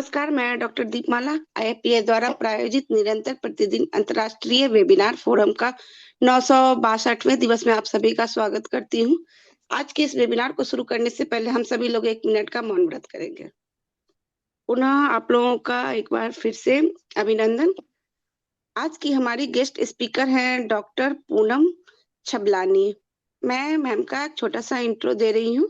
नमस्कार, मैं डॉक्टर दीपमाला आईएफपीएस द्वारा प्रायोजित निरंतर प्रतिदिन अंतर्राष्ट्रीय वेबिनार फोरम का 962वें दिवस में आप सभी का स्वागत करती हूँ। आज के इस वेबिनार को शुरू करने से पहले हम सभी लोग 1 मिनट का मौन व्रत करेंगे। पुनः आप लोगों का एक बार फिर से अभिनंदन। आज की हमारी गेस्ट स्पीकर हैं डॉक्टर पूनम छबलानी। मैं मैम का छोटा सा इंट्रो दे रही हूँ।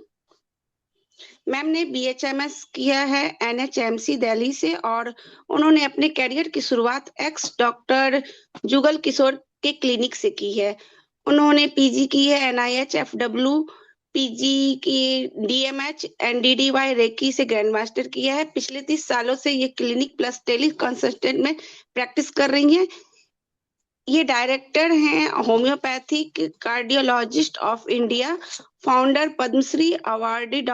मैम ने बीएचएमएस किया है एनएचएमसी दिल्ली से और उन्होंने अपने करियर की शुरुआत एक्स डॉक्टर जुगल किशोर के क्लिनिक से की है। उन्होंने पीजी की है एनआईएच-एफडब्ल्यू, पीजी की डीएमएच एनडीडीवाई रेकी से ग्रैंड मास्टर किया है। पिछले 30 सालों से ये क्लिनिक प्लस टेली कंसल्टेंट में प्रैक्टिस कर रही हैं। ये डायरेक्टर हैं homeopathic cardiologist of India, founder Padma Shri awardee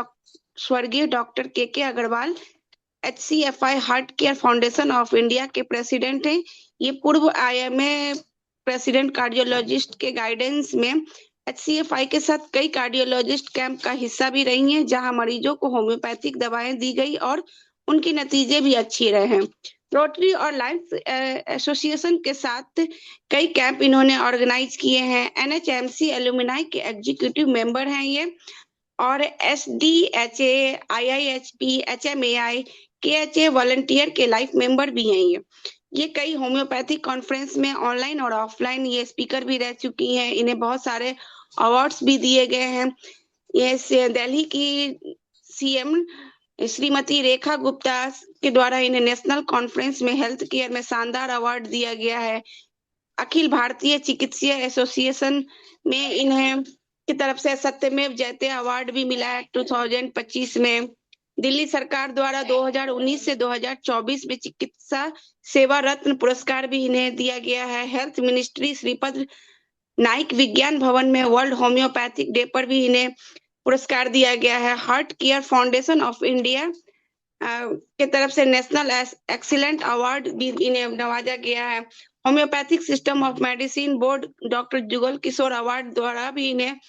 स्वर्गीय doctor K Aggarwal, HCFI heart care foundation of India के प्रेसिडेंट हैं। ये पूर्व आईएमए प्रेसिडेंट कार्डियोलॉजिस्ट के गाइडेंस में एचसीएफआई के साथ कई कार्डियोलॉजिस्ट कैंप का हिस्सा भी रही हैं, जहां मरीजों को होम्योपैथिक दवाएं दी गई और उनके नतीजे भी अच्छे रहे हैं। रोटरी और लाइफ एसोसिएशन के साथ कई कैंप इन्होंने ऑर्गेनाइज किए हैं। एनएचएमसी एलुमनाई के एग्जीक्यूटिव मेंबर हैं ये और एसडीएचए, आईआईएचपी, एचएमएआई, केएचए वॉलंटियर के लाइफ मेंबर भी हैं ये कई होम्योपैथिक कॉन्फ्रेंस में ऑनलाइन और ऑफलाइन ये स्पीकर भी रह चुकी हैं। इन्हें बहुत सारे अवार्ड्स भी दिए गए हैं। ये दिल्ली की सीएम श्रीमती रेखा गुप्ता के द्वारा इन्हें नेशनल कॉन्फ्रेंस में हेल्थ केयर में शानदार अवार्ड दिया गया है। अखिल भारतीय चिकित्सीय एसोसिएशन में इन्हें की तरफ से सत्यमेव जयते अवार्ड भी मिला है 2025 में। दिल्ली सरकार द्वारा 2019 से 2024 में चिकित्सा सेवा रत्न पुरस्कार भी इन्हें दिया गया है। हेल्थ मिनिस्ट्री श्रीपद नाइक विज्ञान भवन में वर्ल्ड होम्योपैथिक डे पर भी इन्हें पुरस्कार दिया गया है। Heart care foundation of India के तरफ से नेशनल एक्सीलेंट अवार्ड भी इन्हें नवाजा गया है। Homoeopathic system of medicine board doctor Jugal Kishore award द्वारा भी इन्हें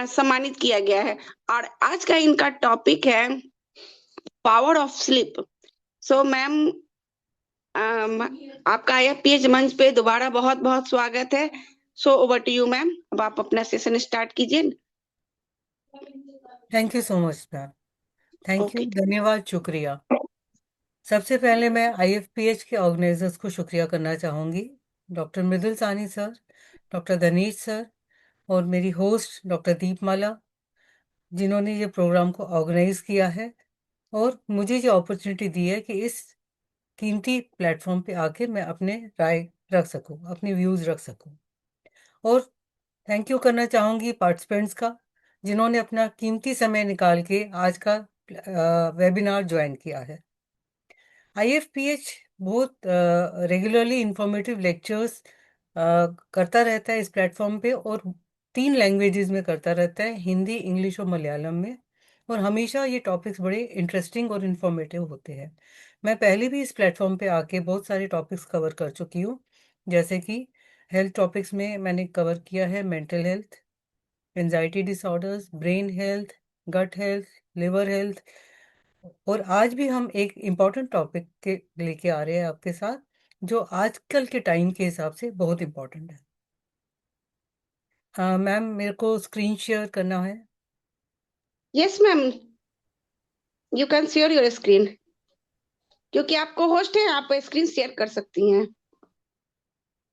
सम्मानित किया गया है। और आज का इनका टॉपिक है power of sleep. So ma'am, आपका आईएफपीएस मंच पे दोबारा बहुत बहुत स्वागत है। So over to you ma'am, अब आप अपना सेशन स्टार्ट कीजिए। Thank you so much ma'am. Thank you, okay. धन्यवाद, शुक्रिया। सबसे पहले मैं आईएफपीएच के ऑर्गेनाइजर्स को शुक्रिया करना चाहूँगी, डॉक्टर मृदुल सानी सर, डॉक्टर धनीश सर और मेरी होस्ट डॉक्टर दीपमाला, जिन्होंने ये प्रोग्राम को ऑर्गेनाइज किया है और मुझे ये अपॉर्चुनिटी दी है कि इस कीमती प्लेटफॉर्म पे आके मैं अपने राय रख सकूं, अपनी व्यूज़ रख सकूं। और थैंक यू करना चाहूँगी पार्टिसिपेंट्स का, जिन्होंने अपना कीमती समय निकाल के आज का वेबिनार ज्वाइन किया है। आईएफपीएच बहुत रेगुलरली इंफॉर्मेटिव लेक्चर्स करता रहता है इस प्लेटफॉर्म पे और 3 लैंग्वेजेस में करता रहता है, हिंदी, इंग्लिश और मलयालम में। और हमेशा ये टॉपिक्स बड़े इंटरेस्टिंग और इन्फॉर्मेटिव होते हैं। मैं पहले भी इस प्लेटफॉर्म पे आके बहुत सारे टॉपिक्स कवर कर चुकी हूँ, जैसे कि हेल्थ टॉपिक्स में मैंने कवर किया है mental health, anxiety disorders, brain health, gut health, liver health. और आज भी हम एक इम्पॉर्टेंट टॉपिक के लेके आ रहे हैं आपके साथ, जो आजकल के टाइम के हिसाब से बहुत इम्पॉर्टेंट है। मैम, मेरे को स्क्रीन शेयर करना है। Yes ma'am, you can share your screen. क्योंकि आपको होस्ट है, आप स्क्रीन शेयर कर सकती हैं।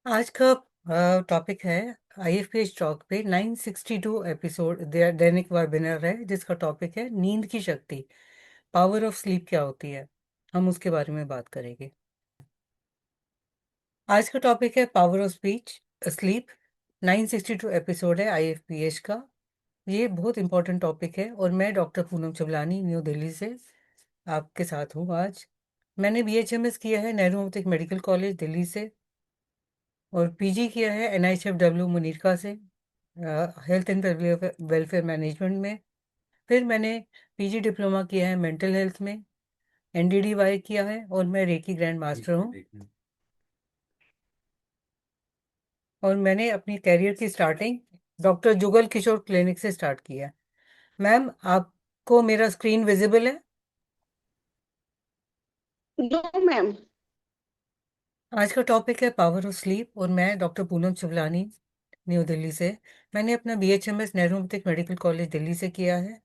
आज का टॉपिक है आईएफपीएच टॉक पे 962 एपिसोड दैनिक वेबिनार है, जिसका टॉपिक है नींद की शक्ति, पावर ऑफ स्लीप क्या होती है। हम उसके बारे में बात करेंगे। आज का टॉपिक है पावर ऑफ स्लीप। 962 एपिसोड है आईएफपीएच का। ये बहुत इंपॉर्टेंट टॉपिक है और मैं डॉक्टर पूनम चबलानी न्यू दिल्ली से आपके साथ हूँ आज। मैंने बीएचएमएस किया है Nehru homeopathic medical college Delhi से और पीजी किया है एनआईएचएफडब्ल्यू मुनीरका से हेल्थ एंड वेलफेयर मैनेजमेंट में। फिर मैंने पीजी डिप्लोमा किया है मेंटल हेल्थ में, एनडीडीवाई किया है और मैं रेकी ग्रैंड मास्टर हूँ। और मैंने अपनी कैरियर की starting doctor Jugal Kishore clinic से स्टार्ट किया है। मैम, आपको मेरा स्क्रीन विजिबल है? No ma'am. आज का टॉपिक है पावर ऑफ स्लीप और मैं डॉक्टर पूनम शिवलानी, न्यू दिल्ली से। मैंने अपना BHMS नेहरूमतिक मेडिकल कॉलेज दिल्ली से किया है।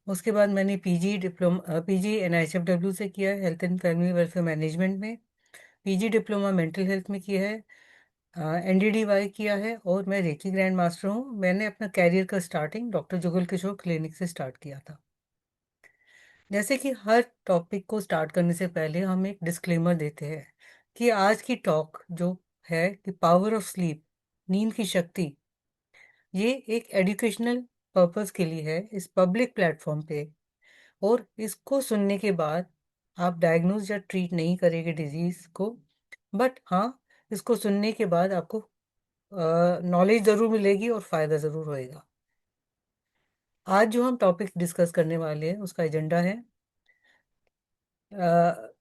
उसके बाद मैंने पीजी NIHFW से किया है, health and family welfare management में। पीजी डिप्लोमा मेंटल हेल्थ में किया है। NDDY किया है और मैं रेकी ग्रैंड मास्टर हूँ। मैंने अपना कैरियर का starting doctor Jugal Kishore clinic से स्टार्ट किया था। जैसे कि हर टॉपिक को स्टार्ट करने से पहले हम एक डिस्क्लेमर देते हैं कि आज की टॉक जो है कि पावर ऑफ स्लीप, नींद की शक्ति, ये एक एजुकेशनल पर्पस के लिए है इस पब्लिक प्लेटफॉर्म पे। और इसको सुनने के बाद आप डायग्नोज या ट्रीट नहीं करेंगे डिजीज को, बट हाँ, इसको सुनने के बाद आपको नॉलेज ज़रूर मिलेगी और फायदा ज़रूर होएगा। आज जो हम टॉपिक डिस्कस करने वाले हैं उसका एजेंडा है, अ,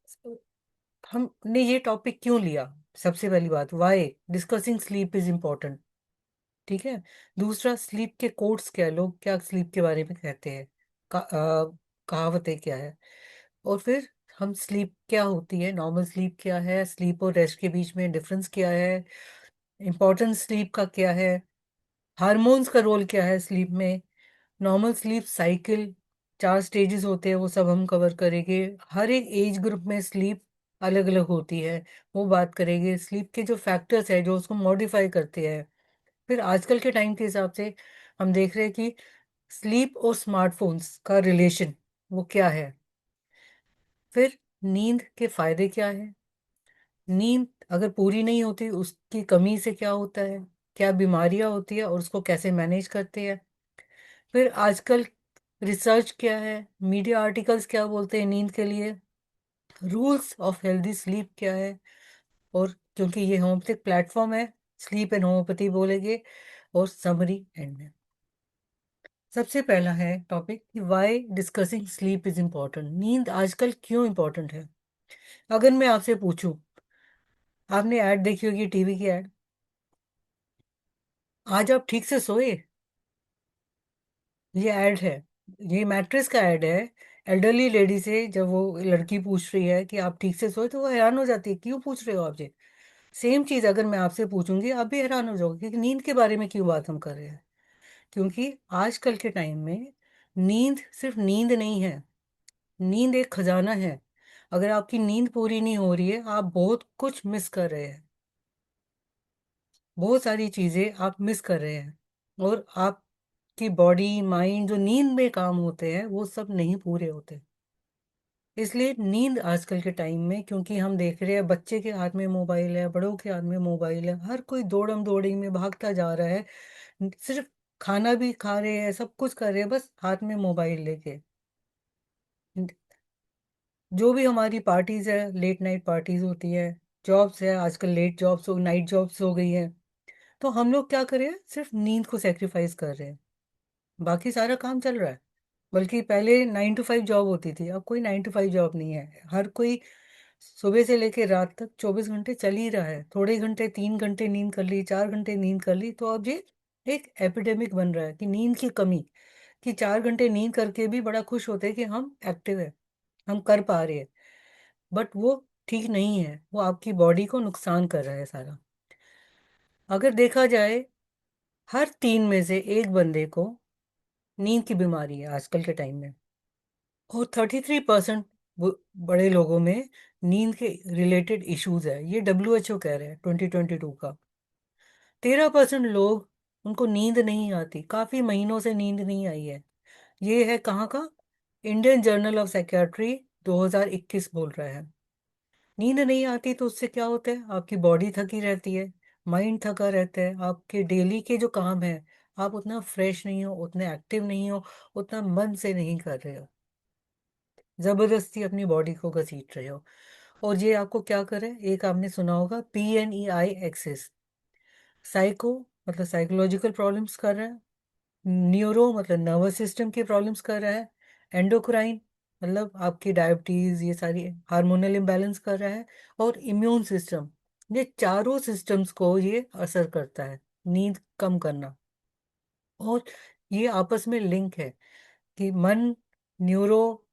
हमने ये टॉपिक क्यों लिया। सबसे पहली बात, why discussing sleep is important. ठीक है। दूसरा, स्लीप के कोट्स क्या है, लोग क्या स्लीप के बारे में कहते हैं, कहावतें क्या है। और फिर हम स्लीप क्या होती है, नॉर्मल स्लीप क्या है, स्लीप और रेस्ट के बीच में डिफरेंस क्या है, इंपॉर्टेंस स्लीप का क्या है, हार्मोन्स का रोल क्या है स्लीप में, नॉर्मल स्लीप साइकिल, 4 स्टेजेस होते हैं, वो सब हम कवर करेंगे। हर एक एज ग्रुप में स्लीप अलग अलग होती है, वो बात करेंगे। स्लीप के जो फैक्टर्स है जो उसको मॉडिफाई करते हैं। फिर आजकल के टाइम के हिसाब से हम देख रहे हैं कि स्लीप और स्मार्टफोन्स का रिलेशन वो क्या है। फिर नींद के फायदे क्या है, नींद अगर पूरी नहीं होती उसकी कमी से क्या होता है, क्या बीमारियां होती है और उसको कैसे मैनेज करते हैं। फिर आजकल रिसर्च क्या है, मीडिया आर्टिकल्स क्या बोलते हैं नींद के लिए, रूल्स ऑफ हेल्दी स्लीप क्या है। और क्योंकि ये होम्योपैथिक प्लेटफॉर्म है, स्लीप एंड होम्योपैथी बोलेंगे। और समरी एंड में सबसे पहला है टॉपिक कि why discussing sleep is important, नींद आजकल क्यों इम्पोर्टेंट है। अगर मैं आपसे पूछूं, आपने ऐड देखी होगी, टीवी की ऐड, आज आप ठीक से सोए, ये ऐड है, ये मैट्रेस का ऐड है। एल्डरली लेडी से जब वो लड़की पूछ रही है कि आप ठीक से सोए, तो वो हैरान हो जाती है, क्यों पूछ रहे हो आप ये। सेम चीज अगर मैं आपसे पूछूंगी आप भी हैरान हो जाओगे कि नींद के बारे में क्यों बात हम कर रहे हैं। क्योंकि आजकल के टाइम में नींद सिर्फ नींद नहीं है, नींद एक खजाना है। अगर आपकी नींद पूरी नहीं हो रही है, आप बहुत कुछ मिस कर रहे हैं, बहुत सारी चीजें आप मिस कर रहे हैं। और आपकी बॉडी माइंड जो नींद में काम होते हैं वो सब नहीं पूरे होते। इसलिए नींद आजकल के टाइम में, क्योंकि हम देख रहे हैं बच्चे के हाथ में मोबाइल है, बड़ों के हाथ में मोबाइल है, हर कोई दौड़म दौड़ी में भागता जा रहा है। सिर्फ खाना भी खा रहे हैं, सब कुछ कर रहे हैं, बस हाथ में मोबाइल लेके। जो भी हमारी पार्टीज है, लेट नाइट पार्टीज होती है, जॉब्स है, आजकल लेट जॉब्स हो, नाइट जॉब्स हो गई है। तो हम लोग क्या कर रहे हैं, सिर्फ नींद को सेक्रीफाइस कर रहे हैं, बाकी सारा काम चल रहा है। बल्कि पहले 9 to 5 जॉब होती थी, अब कोई 9 to 5 जॉब नहीं है। हर कोई सुबह से लेकर रात तक 24 घंटे चल ही रहा है। थोड़े घंटे, 3 घंटे नींद कर ली, 4 घंटे नींद कर ली, तो अब ये एक एपिडेमिक बन रहा है कि नींद की कमी, कि 4 घंटे नींद करके भी बड़ा खुश होते हैं कि हम एक्टिव है, हम कर पा रहे हैं। बट वो ठीक नहीं है, वो आपकी बॉडी को नुकसान कर रहा है सारा। अगर देखा जाए, हर 3 में से 1 बंदे को नींद की बीमारी है आजकल के टाइम में। और 33% बड़े लोगों में नींद के रिलेटेड इश्यूज है, ये WHO कह रहे हैं 2022 का। 13% लोग, उनको नींद नहीं आती, काफी महीनों से नींद नहीं आई है। ये है कहाँ का, इंडियन जर्नल ऑफ साइकियाट्री 2021 बोल रहा है। नींद नहीं आती तो उससे क्या होता है, आपकी बॉडी थकी रहती है, माइंड थका रहता है, आपके डेली के जो काम है आप उतना फ्रेश नहीं हो, उतने एक्टिव नहीं हो, उतना मन से नहीं कर रहे हो, जबरदस्ती अपनी बॉडी को घसीट रहे हो। और ये आपको क्या करे, एक आपने सुना होगा PNEI एक्सिस, साइको मतलब साइकोलॉजिकल प्रॉब्लम्स कर रहा है, न्यूरो मतलब नर्वस सिस्टम की प्रॉब्लम्स कर रहा है, एंडोक्राइन मतलब आपकी डायबिटीज, ये सारी हार्मोनल इम्बैलेंस कर रहा है, और इम्यून सिस्टम, ये चारों सिस्टम्स को ये असर करता है, नींद कम करना। और ये आपस में लिंक है कि मन, न्यूरो,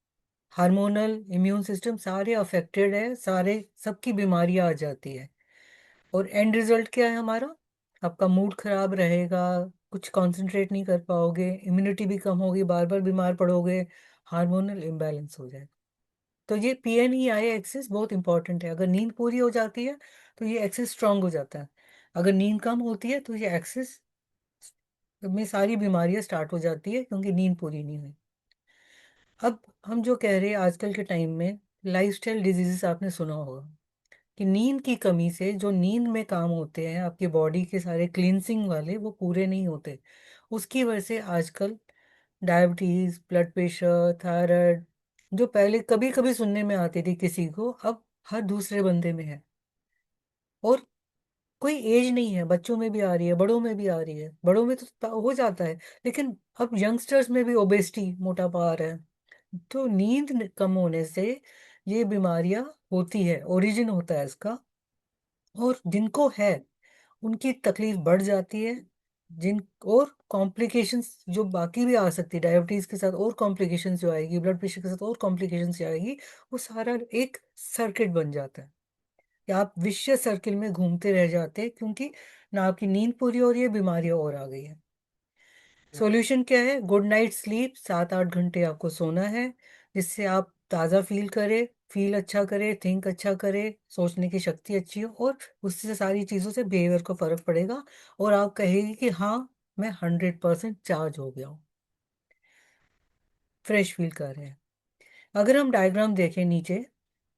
हार्मोनल, इम्यून सिस्टम सारे अफेक्टेड है, सारे सबकी बीमारियां आ जाती है। और एंड रिजल्ट क्या है हमारा? आपका मूड खराब रहेगा, कुछ कंसंट्रेट नहीं कर पाओगे, इम्यूनिटी भी कम होगी, बार बार बीमार पड़ोगे, हार्मोनल इम्बैलेंस हो जाएगा। तो ये PNEI एक्सिस बहुत इंपॉर्टेंट है। अगर नींद पूरी हो जाती है तो ये एक्सिस स्ट्रांग हो जाता है। अगर नींद कम होती है तो ये एक्सिस में सारी बीमारियां स्टार्ट हो जाती है, क्योंकि नींद पूरी नहीं हुई। अब हम जो कह रहे हैं आजकल के टाइम में लाइफस्टाइल डिजीजेस, आपने सुना होगा कि नींद की कमी से जो नींद में काम होते हैं आपकी बॉडी के सारे क्लींसिंग वाले, वो पूरे नहीं होते। उसकी वजह से आजकल डायबिटीज, ब्लड प्रेशर, थायराइड, जो पहले कभी कभी सुनने में आती थी किसी को, अब हर दूसरे बंदे में है। और कोई एज नहीं है, बच्चों में भी आ रही है, बड़ों में भी आ रही है। बड़ों में तो हो जाता है, लेकिन अब यंगस्टर्स में भी ओबेसिटी, मोटापा आ रहा है। तो नींद कम होने से ये बीमारियां होती है, ओरिजिन होता है इसका। और जिनको है उनकी तकलीफ बढ़ जाती है। जिन और कॉम्प्लिकेशंस जो बाकी भी आ सकती है, डायबिटीज के साथ और कॉम्प्लिकेशंस जो आएगी, ब्लड प्रेशर के साथ और कॉम्प्लिकेशंस जो आएगी, वो सारा एक सर्किट बन जाता है कि आप विशियस सर्किल में घूमते रह जाते हैं, क्योंकि ना आपकी नींद पूरी हो रही है, बीमारियां और आ गई है। सॉल्यूशन क्या है? गुड नाइट स्लीप, 7-8 घंटे आपको सोना है, जिससे आप ताज़ा फील करें, फील अच्छा करे, थिंक अच्छा करे, सोचने की शक्ति अच्छी हो, और उससे सारी चीज़ों से बिहेवियर को फर्क पड़ेगा। और आप कहेगी कि हाँ, मैं 100% चार्ज हो गया हूँ, फ्रेश फील कर रहे हैं। अगर हम डायग्राम देखें नीचे,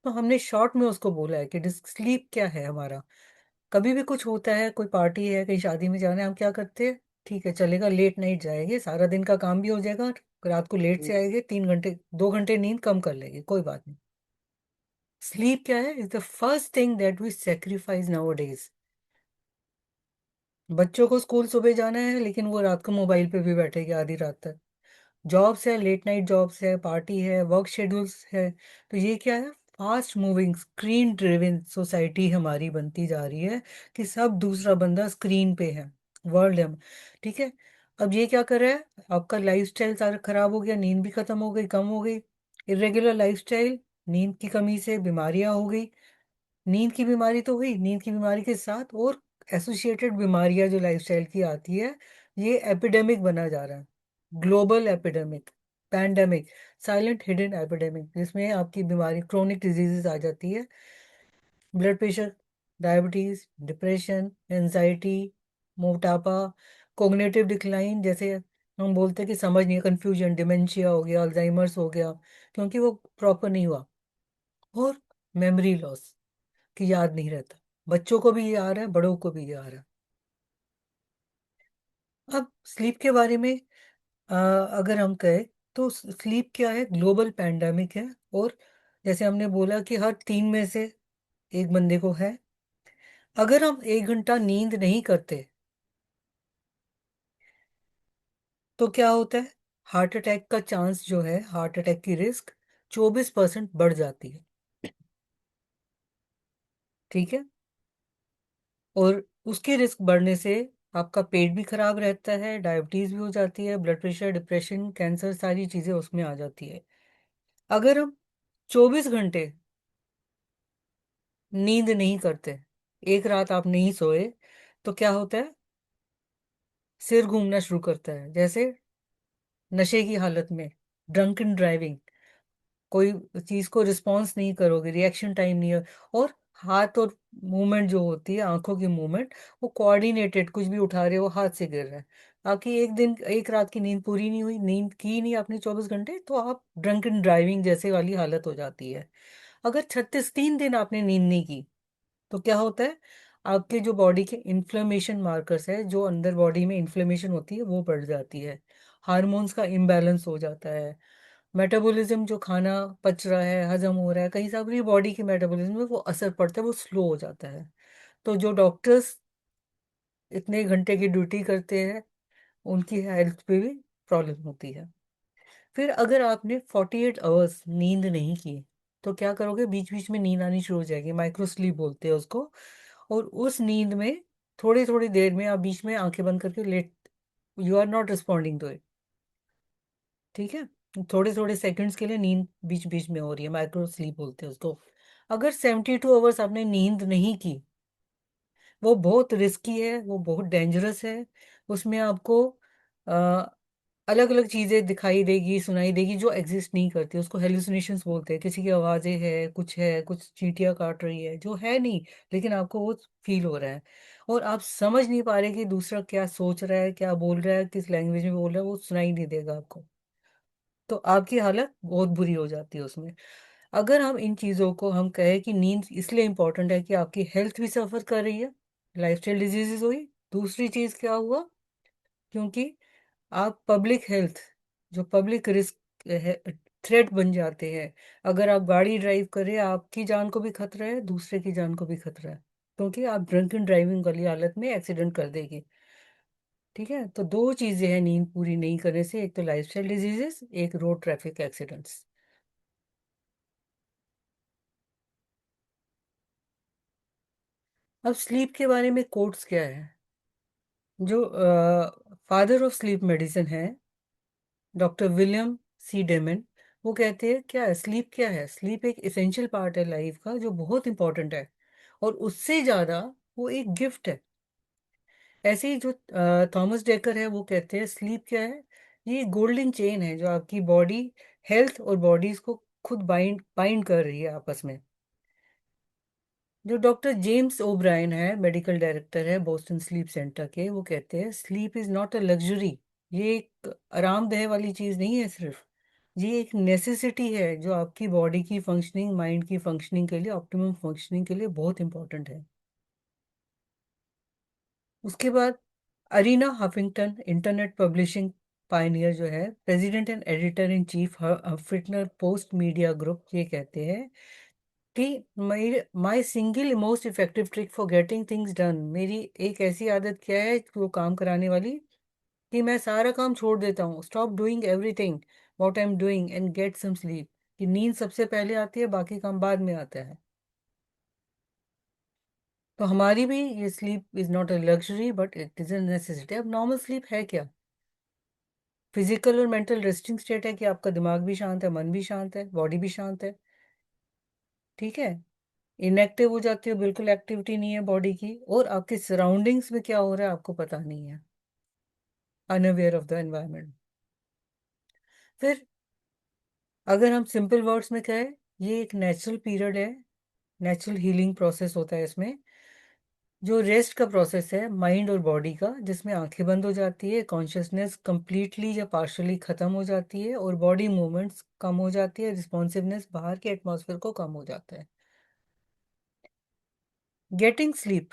तो हमने शॉर्ट में उसको बोला है कि डिस्क स्लीप क्या है हमारा। कभी भी कुछ होता है, कोई पार्टी है, कहीं शादी में जाना है, हम क्या करते हैं? ठीक है, चलेगा, लेट नाइट जाएंगे, सारा दिन का काम भी हो जाएगा, रात को लेट से आएंगे, 3 घंटे 2 घंटे नींद कम कर लेंगे, कोई बात नहीं। स्लीप क्या है? Is the first thing that we sacrifice nowadays. बच्चों को स्कूल सुबह जाना है, लेकिन वो रात को मोबाइल पे भी बैठेगी आधी रात तक। जॉब्स है, लेट नाइट जॉब्स है, पार्टी है, वर्क शेड्यूल्स है। तो ये क्या है? Fast moving, screen driven society हमारी बनती जा रही है, कि सब दूसरा बंदा स्क्रीन पे है, वर्ल्ड है। ठीक है। अब ये क्या कर रहा है? आपका लाइफस्टाइल सारा खराब हो गया, नींद भी खत्म हो गई, कम हो गई। इरेगुलर लाइफस्टाइल, नींद की कमी से बीमारियां हो गई। नींद की बीमारी तो हुई, नींद की बीमारी के साथ और एसोसिएटेड बीमारियां जो लाइफस्टाइल की आती है, ये एपिडेमिक बना जा रहा है। Global epidemic, pandemic, silent hidden epidemic, जिसमें आपकी बीमारी, क्रोनिक डिजीजेस आ जाती है। Blood pressure, diabetes, depression, anxiety, मोटापा, कोग्निटिव डिक्लाइन, जैसे हम बोलते हैं कि समझ नहीं, कंफ्यूजन, डिमेंशिया हो गया, अल्जाइमर्स हो गया, क्योंकि वो प्रॉपर नहीं हुआ। और मेमोरी लॉस, कि याद नहीं रहता। बच्चों को भी ये आ रहा है, बड़ों को भी ये आ रहा है। अब स्लीप के बारे में अगर हम कहें, तो स्लीप क्या है? ग्लोबल पैंडेमिक है। और जैसे हमने बोला कि हर 3 में से एक बंदे को है। अगर हम 1 घंटा नींद नहीं करते तो क्या होता है? हार्ट अटैक का चांस जो है, हार्ट अटैक की रिस्क 24% बढ़ जाती है। ठीक है। और उसकी रिस्क बढ़ने से आपका पेट भी खराब रहता है, डायबिटीज भी हो जाती है, ब्लड प्रेशर, डिप्रेशन, कैंसर, सारी चीजें उसमें आ जाती है। अगर हम 24 घंटे नींद नहीं करते, एक रात आप नहीं सोए, तो क्या होता है? सिर घूमना शुरू करता है, जैसे नशे की हालत में, ड्रंकन ड्राइविंग, कोई चीज को रिस्पॉन्स नहीं करोगे, रिएक्शन टाइम नहीं है। और हाथ और मूवमेंट जो होती है, आंखों की मूवमेंट, वो कोऑर्डिनेटेड, कुछ भी उठा रहे हो हाथ से गिर रहा है। आपकी एक दिन, एक रात की नींद पूरी नहीं हुई, नींद की नहीं आपने 24 घंटे, तो आप ड्रंकन ड्राइविंग जैसे वाली हालत हो जाती है। अगर 36 3 दिन आपने नींद नहीं की, तो क्या होता है? आपके जो बॉडी के इन्फ्लेमेशन मार्कर्स है, जो अंदर बॉडी में इन्फ्लेमेशन होती है, वो बढ़ जाती है। हार्मोन्स का इम्बैलेंस हो जाता है। मेटाबॉलिज्म, जो खाना पच रहा है, हजम हो रहा है, कहीं से अपनी बॉडी के मेटाबॉलिज्म में वो असर पड़ता है, वो स्लो हो जाता है। तो जो डॉक्टर्स इतने घंटे की ड्यूटी करते हैं, उनकी हेल्थ पे भी प्रॉब्लम होती है। फिर अगर आपने 48 आवर्स नींद नहीं की, तो क्या करोगे? बीच बीच में नींद आनी शुरू हो जाएगी, माइक्रो स्लीप बोलते हैं उसको। और उस नींद में थोड़ी थोड़ी देर में आप बीच में आंखें बंद करके लेट, you are not responding to it. ठीक है। थोड़े थोड़े सेकंड्स के लिए नींद बीच बीच में हो रही है, माइक्रो स्लीप बोलते हैं उसको। अगर 72 आवर्स आपने नींद नहीं की, वो बहुत रिस्की है, वो बहुत डेंजरस है। उसमें आपको अलग अलग चीजें दिखाई देगी, सुनाई देगी, जो एग्जिस्ट नहीं करती। उसको हेलुसिनेशंस बोलते हैं। किसी की आवाजें है, कुछ चींटियां काट रही है, जो है नहीं, लेकिन आपको वो फील हो रहा है। और आप समझ नहीं पा रहे कि दूसरा क्या सोच रहा है, क्या बोल रहा है, किस लैंग्वेज में बोल रहा है, वो सुनाई नहीं देगा आपको। तो आपकी हालत बहुत बुरी हो जाती है उसमें। अगर हम इन चीज़ों को हम कहें कि नींद इसलिए इंपॉर्टेंट है कि आपकी हेल्थ भी सफ़र कर रही है, लाइफस्टाइल डिजीजेस हुई। दूसरी चीज़ क्या हुआ, क्योंकि आप पब्लिक हेल्थ, जो पब्लिक रिस्क है, थ्रेट बन जाते हैं। अगर आप गाड़ी ड्राइव कर रहे हैं, आपकी जान को भी खतरा है, दूसरे की जान को भी खतरा है, क्योंकि आप ड्रंकन ड्राइविंग वाली हालत में एक्सीडेंट कर देगी। ठीक है, तो दो चीज़ें हैं नींद पूरी नहीं करने से, एक तो लाइफस्टाइल डिजीजेस, एक रोड ट्रैफिक एक्सीडेंट्स। अब स्लीप के बारे में कोट्स क्या है। जो फादर ऑफ स्लीप मेडिसिन है, डॉक्टर विलियम सी डेमन, वो कहते हैं क्या है स्लीप, क्या है स्लीप, एक इसेंशियल पार्ट है लाइफ का, जो बहुत इंपॉर्टेंट है, और उससे ज़्यादा वो एक गिफ्ट है। ऐसे ही जो थॉमस डेकर है, वो कहते हैं स्लीप क्या है, ये गोल्डन चेन है जो आपकी बॉडी, हेल्थ और बॉडीज को खुद बाइंड बाइंड कर रही है आपस में। जो डॉक्टर जेम्स ओब्रायन है, मेडिकल डायरेक्टर है बोस्टन स्लीप सेंटर के, वो कहते हैं sleep is not a luxury. ये एक आरामदेह वाली चीज नहीं है सिर्फ, ये एक नेसेसिटी है जो आपकी बॉडी की फंक्शनिंग, माइंड की फंक्शनिंग के लिए, ऑप्टिमम फंक्शनिंग के लिए बहुत इंपॉर्टेंट है। उसके बाद Arianna Huffington, internet publishing pioneer जो है, president and editor in chief हफिटनर पोस्ट मीडिया ग्रुप, ये कहते हैं कि my single most effective trick for getting things done, मेरी एक ऐसी आदत क्या है वो काम कराने वाली, कि मैं सारा काम छोड़ देता हूँ, stop doing everything what I am doing and get some sleep. कि नींद सबसे पहले आती है, बाकी काम बाद में आता है। तो हमारी भी ये sleep is not a luxury but it is a necessity. अब नॉर्मल स्लीप है क्या, फिजिकल और मेंटल रेस्टिंग स्टेट है कि आपका दिमाग भी शांत है, मन भी शांत है, बॉडी भी शांत है। ठीक है, इनएक्टिव हो जाती है, बिल्कुल एक्टिविटी नहीं है बॉडी की, और आपके सराउंडिंग्स में क्या हो रहा है आपको पता नहीं है, अनअवेयर ऑफ द एनवायरनमेंट। फिर अगर हम सिंपल वर्ड्स में कहें, ये एक नेचुरल पीरियड है, नेचुरल हीलिंग प्रोसेस होता है इसमें, जो रेस्ट का प्रोसेस है माइंड और बॉडी का, जिसमें आंखें बंद हो जाती है, कॉन्शियसनेस कंप्लीटली या पार्शली खत्म हो जाती है, और बॉडी मूवमेंट्स कम हो जाती है, रिस्पॉन्सिवनेस बाहर के एटमॉस्फेयर को कम हो जाता है। Getting sleep,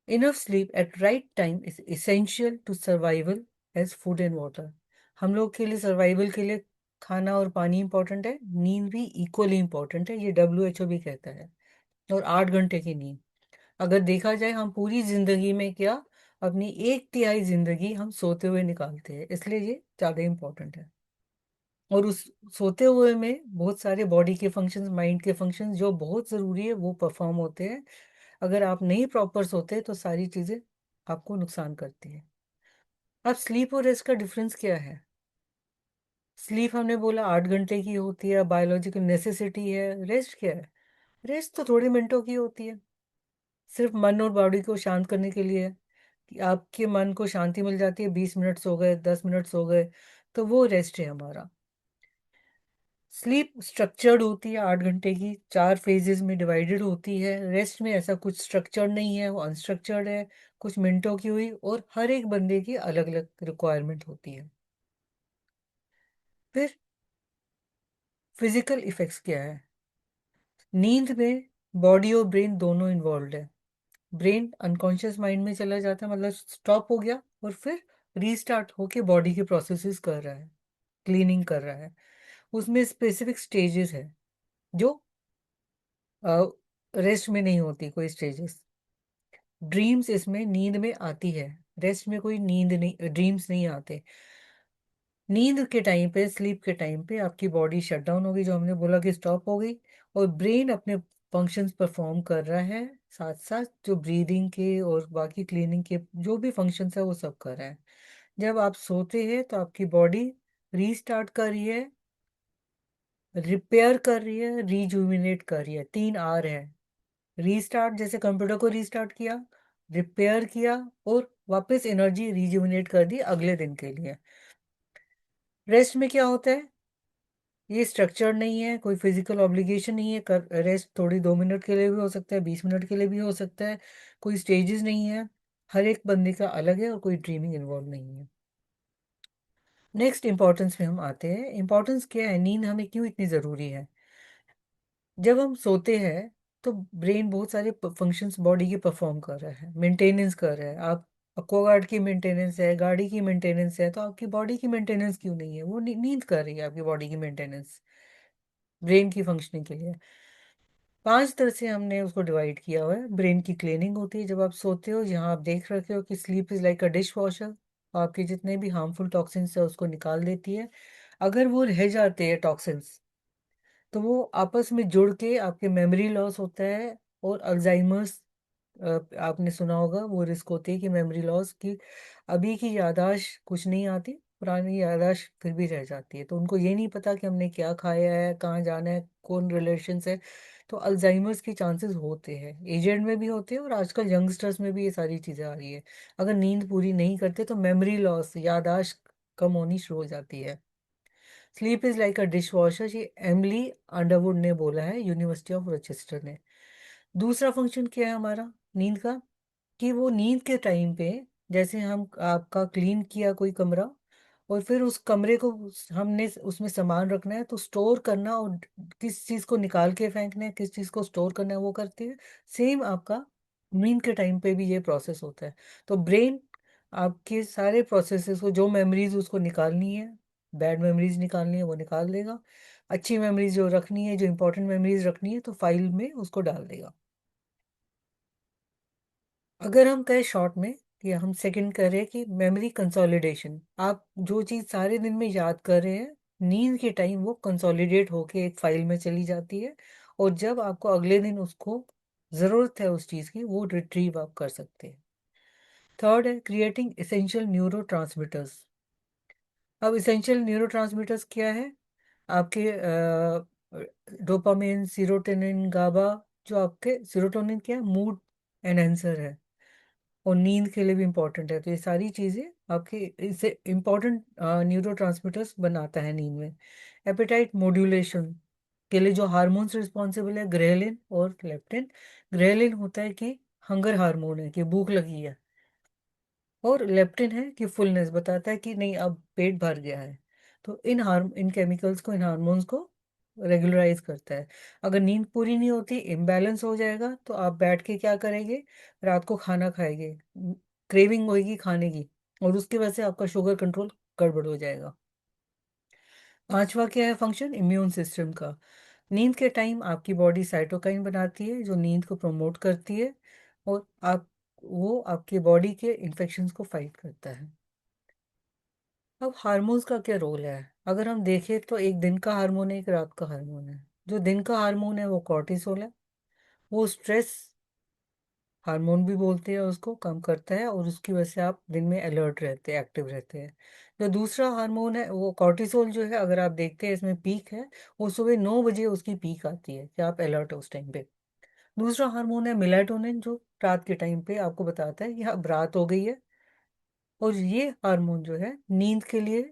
enough sleep at right time is essential to survival as food and water. हम लोग के लिए सर्वाइवल के लिए खाना और पानी इंपॉर्टेंट है, नींद भी इक्वली इंपॉर्टेंट है, ये WHO भी कहता है। और 8 घंटे की नींद, अगर देखा जाए हम पूरी जिंदगी में क्या, अपनी 1/3 जिंदगी हम सोते हुए निकालते हैं, इसलिए ये ज्यादा इंपॉर्टेंट है। और उस सोते हुए में बहुत सारे बॉडी के फंक्शंस, माइंड के फंक्शंस जो बहुत जरूरी है वो परफॉर्म होते हैं। अगर आप नहीं प्रॉपर सोते तो सारी चीजें आपको नुकसान करती है। अब स्लीप और रेस्ट का डिफरेंस क्या है। स्लीप हमने बोला 8 घंटे की होती है, बायोलॉजिकल नेसेसिटी है। रेस्ट क्या है, रेस्ट तो थोड़े मिनटों की होती है, सिर्फ मन और बॉडी को शांत करने के लिए है। कि आपके मन को शांति मिल जाती है, 20 मिनट सो गए, 10 मिनट सो गए, तो वो रेस्ट है हमारा। स्लीप स्ट्रक्चर्ड होती है, 8 घंटे की 4 फेजेस में डिवाइडेड होती है। रेस्ट में ऐसा कुछ स्ट्रक्चर नहीं है, वो अनस्ट्रक्चर्ड है, कुछ मिनटों की हुई, और हर एक बंदे की अलग अलग रिक्वायरमेंट होती है। फिर फिजिकल इफेक्ट्स क्या है। नींद में बॉडी और ब्रेन दोनों इन्वॉल्व है। ब्रेन अनकॉन्शियस माइंड में चला जाता है, मतलब स्टॉप हो गया, और फिर रीस्टार्ट होके बॉडी के प्रोसेसेस कर रहा है, क्लीनिंग कर रहा है। उसमें स्पेसिफिक स्टेजेस है जो रेस्ट में नहीं होती कोई स्टेजेस। ड्रीम्स इसमें नींद में आती है, रेस्ट में कोई नींद नहीं, ड्रीम्स नहीं आते। नींद के टाइम पे, स्लीप के टाइम पे आपकी बॉडी शट डाउन होगी, जो हमने बोला कि स्टॉप हो गई, और ब्रेन अपने फंक्शंस परफॉर्म कर रहा है, साथ साथ जो ब्रीदिंग के और बाकी क्लीनिंग के जो भी फंक्शंस है वो सब कर रहा है। जब आप सोते हैं तो आपकी बॉडी रीस्टार्ट कर रही है, रिपेयर कर रही है, रिजुविनेट कर रही है। 3 R है। रीस्टार्ट, जैसे कंप्यूटर को रीस्टार्ट किया, रिपेयर किया, और वापस एनर्जी रिजुविनेट कर दी अगले दिन के लिए। रेस्ट में क्या होता है? ये स्ट्रक्चर नहीं है, कोई फिजिकल ऑब्लिगेशन नहीं है। कर रेस्ट थोड़ी 2 मिनट के लिए भी हो सकता है, 20 मिनट के लिए भी हो सकता है। कोई स्टेजेस नहीं है, हर एक बंदे का अलग है, और कोई ड्रीमिंग इन्वॉल्व नहीं है। नेक्स्ट इंपॉर्टेंस में हम आते हैं। इंपॉर्टेंस क्या है, नींद हमें क्यों इतनी ज़रूरी है? जब हम सोते हैं तो ब्रेन बहुत सारे फंक्शंस बॉडी के परफॉर्म कर रहा है, मेंटेनेंस कर रहा है। आप एक्वागार्ड की मेंटेनेंस है, गाड़ी की मेंटेनेंस है, तो आपकी बॉडी की मेंटेनेंस क्यों नहीं है? वो नींद कर रही है आपकी बॉडी की मेंटेनेंस, ब्रेन की फंक्शनिंग के लिए। 5 तरह से हमने उसको डिवाइड किया हुआ है। ब्रेन की क्लीनिंग होती है जब आप सोते हो, जहाँ आप देख रखे हो कि sleep is like a dish washer. आपके जितने भी हार्मफुल टॉक्सिन्स है उसको निकाल देती है। अगर वो रह जाते हैं टॉक्सिन्स, तो वो आपस में जुड़ के आपके मेमोरी लॉस होता है, और अल्जाइमर्स, आपने सुना होगा, वो रिस्क होती है कि मेमोरी लॉस की। अभी की याददाश्त कुछ नहीं आती, पुरानी याददाश्त फिर भी रह जाती है। तो उनको ये नहीं पता कि हमने क्या खाया है, कहाँ जाना है, कौन रिलेशंस है। तो अल्जाइमर्स के चांसेस होते हैं, एजेड में भी होते हैं, और आजकल यंगस्टर्स में भी ये सारी चीज़ें आ रही है। अगर नींद पूरी नहीं करते तो मेमोरी लॉस, याददाश्त कम होनी शुरू हो जाती है। Sleep is like a dish washer, ये एमली अंडरवुड ने बोला है, यूनिवर्सिटी ऑफ रोचेस्टर ने। दूसरा फंक्शन क्या है हमारा नींद का, कि वो नींद के टाइम पे, जैसे हम आपका क्लीन किया कोई कमरा, और फिर उस कमरे को हमने उसमें सामान रखना है, तो स्टोर करना और किस चीज़ को निकाल के फेंकना है, किस चीज़ को स्टोर करना है, वो करती है। सेम आपका नींद के टाइम पे भी ये प्रोसेस होता है। तो ब्रेन आपके सारे प्रोसेसेस को, जो मेमोरीज उसको निकालनी है, बैड मेमोरीज निकालनी है वो निकाल देगा। अच्छी मेमोरीज जो रखनी है, जो इंपॉर्टेंट मेमोरीज रखनी है, तो फाइल में उसको डाल देगा। अगर हम कहें शॉर्ट में, कि हम सेकंड करें कि मेमोरी कंसोलिडेशन, आप जो चीज़ सारे दिन में याद कर रहे हैं, नींद के टाइम वो कंसोलिडेट होके एक फाइल में चली जाती है, और जब आपको अगले दिन उसको ज़रूरत है उस चीज़ की, वो रिट्रीव आप कर सकते हैं। थर्ड है क्रिएटिंग एसेंशियल न्यूरो। अब इसेंशियल न्यूरोट्रांसमीटर्स क्या है? आपके डोपामिन, सीरोटोनिन, गाबा। जो आपके सीरोटोनिन क्या है? मूड एनहेंसर है, और नींद के लिए भी इम्पोर्टेंट है। तो ये सारी चीज़ें आपके इससे इम्पोर्टेंट न्यूरोट्रांसमीटर्स बनाता है नींद में। एपेटाइट मॉड्यूलेशन के लिए जो हार्मोन्स रिस्पॉन्सिबल है, ग्रेलिन और लेप्टिन। ग्रेलिन होता है कि हंगर हार्मोन है, कि भूख लगी है, और लेप्टिन है कि फुलनेस बताता है कि नहीं, अब पेट भर गया है। तो इन केमिकल्स को, इन हार्मोन्स को रेगुलराइज करता है। अगर नींद पूरी नहीं होती, इम्बैलेंस हो जाएगा, तो आप बैठ के क्या करेंगे? रात को खाना खाएंगे, क्रेविंग होगी खाने की, और उसकी वजह से आपका शुगर कंट्रोल गड़बड़ हो जाएगा। पांचवा क्या है फंक्शन? इम्यून सिस्टम का। नींद के टाइम आपकी बॉडी साइटोकाइन बनाती है, जो नींद को प्रमोट करती है, और आप वो आपके बॉडी के इन्फेक्शंस को फाइट करता है। अब हार्मोन्स का क्या रोल है? अगर हम देखें तो एक दिन का हार्मोन है, एक रात का हार्मोन है। जो दिन का हार्मोन है वो कॉर्टिसोल है, वो स्ट्रेस हार्मोन भी बोलते हैं उसको, कम करता है, और उसकी वजह से आप दिन में अलर्ट रहते हैं, एक्टिव रहते हैं। जो दूसरा हार्मोन है वो कॉर्टिसोल, जो है अगर आप देखते हैं इसमें पीक है, वो सुबह 9 बजे उसकी पीक आती है, कि आप अलर्ट हो उस टाइम पे। दूसरा हार्मोन है मेलाटोनिन, जो रात के टाइम पे आपको बताता है कि अब रात हो गई है, और ये हार्मोन जो है नींद के लिए,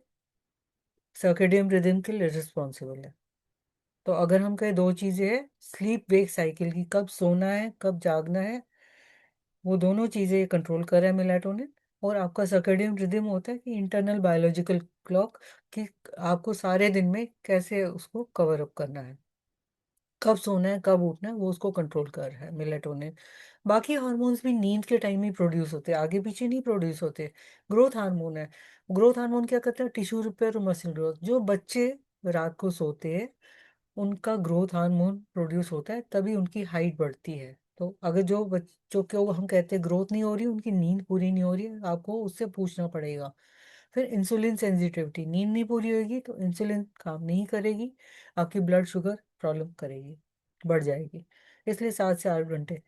सर्केडियन रिदम के लिए रिस्पॉन्सिबल है। तो अगर हम कहें दो चीज़ें हैं स्लीप वेक साइकिल की, कब सोना है कब जागना है, वो दोनों चीज़ें कंट्रोल कर रहा है मेलाटोनिन। और आपका सर्केडियन रिदम होता है कि इंटरनल बायोलॉजिकल क्लॉक, कि आपको सारे दिन में कैसे उसको कवर अप करना है, कब सोना है कब उठना है, वो उसको कंट्रोल कर रहा है मेलेटोनिन। बाकी हार्मोन्स भी नींद के टाइम ही प्रोड्यूस होते हैं, आगे पीछे नहीं प्रोड्यूस होते। ग्रोथ हार्मोन है, ग्रोथ हार्मोन क्या करता है? टिश्यू रिपेयर और मसल ग्रोथ। जो बच्चे रात को सोते हैं, उनका ग्रोथ हार्मोन प्रोड्यूस होता है, तभी उनकी हाइट बढ़ती है। तो अगर जो बच्चों को हम कहते हैं ग्रोथ नहीं हो रही, उनकी नींद पूरी नहीं हो रही है, आपको उससे पूछना पड़ेगा। फिर इंसुलिन सेंसिटिविटी, नींद नहीं पूरी होगी तो इंसुलिन काम नहीं करेगी, आपकी ब्लड शुगर प्रॉब्लम करेगी, बढ़ जाएगी। इसलिए 7 से 8 घंटे।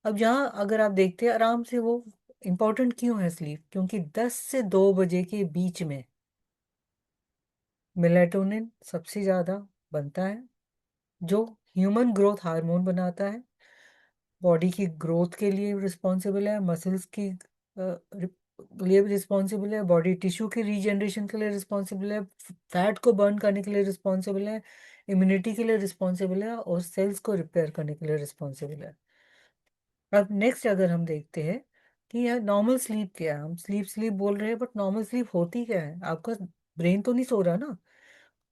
अब यहाँ अगर आप देखते हैं आराम से, वो इम्पोर्टेंट क्यों है स्लीप? क्योंकि 10 से 2 बजे के बीच में मेलाटोनिन सबसे ज़्यादा बनता है, जो ह्यूमन ग्रोथ हार्मोन बनाता है, बॉडी की ग्रोथ के लिए रिस्पॉन्सिबल है, मसल्स की लिए भी रिस्पॉन्सिबल है, बॉडी टिश्यू की रीजनरेशन के लिए रिस्पॉन्सिबल है, फैट को बर्न करने के लिए रिस्पॉन्सिबल है, इम्यूनिटी के लिए रिस्पॉन्सिबल है, और सेल्स को रिपेयर करने के लिए रिस्पॉन्सिबल है। अब नेक्स्ट अगर हम देखते हैं कि यार नॉर्मल स्लीप क्या है, हम स्लीप स्लीप बोल रहे हैं, बट नॉर्मल स्लीप होती क्या है? आपका ब्रेन तो नहीं सो रहा ना,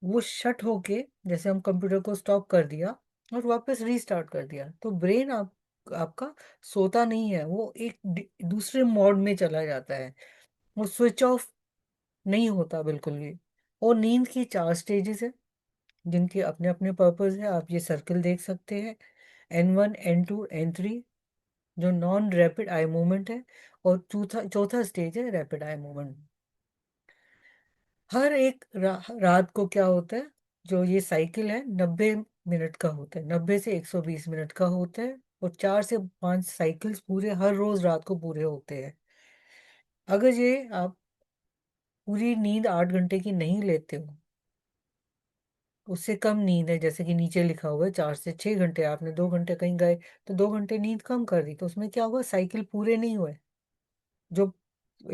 वो शट होके, जैसे हम कंप्यूटर को स्टॉप कर दिया और वापस रीस्टार्ट कर दिया, तो ब्रेन आपका सोता नहीं है, वो एक दूसरे मोड में चला जाता है, वो स्विच ऑफ नहीं होता बिल्कुल भी। और नींद की 4 स्टेजेस है, जिनके अपने अपने पर्पस है। आप ये सर्कल देख सकते हैं, N1 N2 N3, जो नॉन रैपिड आई मूवमेंट है, और चौथा चौथा स्टेज है रैपिड आई मूवमेंट। हर एक रात को क्या होता है, जो ये साइकिल है 90 मिनट का होता है, 90 से 120 मिनट का होता है, और 4 से 5 साइकिल्स पूरे हर रोज रात को पूरे होते हैं। अगर ये आप पूरी नींद 8 घंटे की नहीं लेते हो, उससे कम नींद है, जैसे कि नीचे लिखा हुआ है 4 से 6 घंटे, आपने 2 घंटे कहीं गए तो 2 घंटे नींद कम कर दी, तो उसमें क्या हुआ, साइकिल पूरे नहीं हुए। जो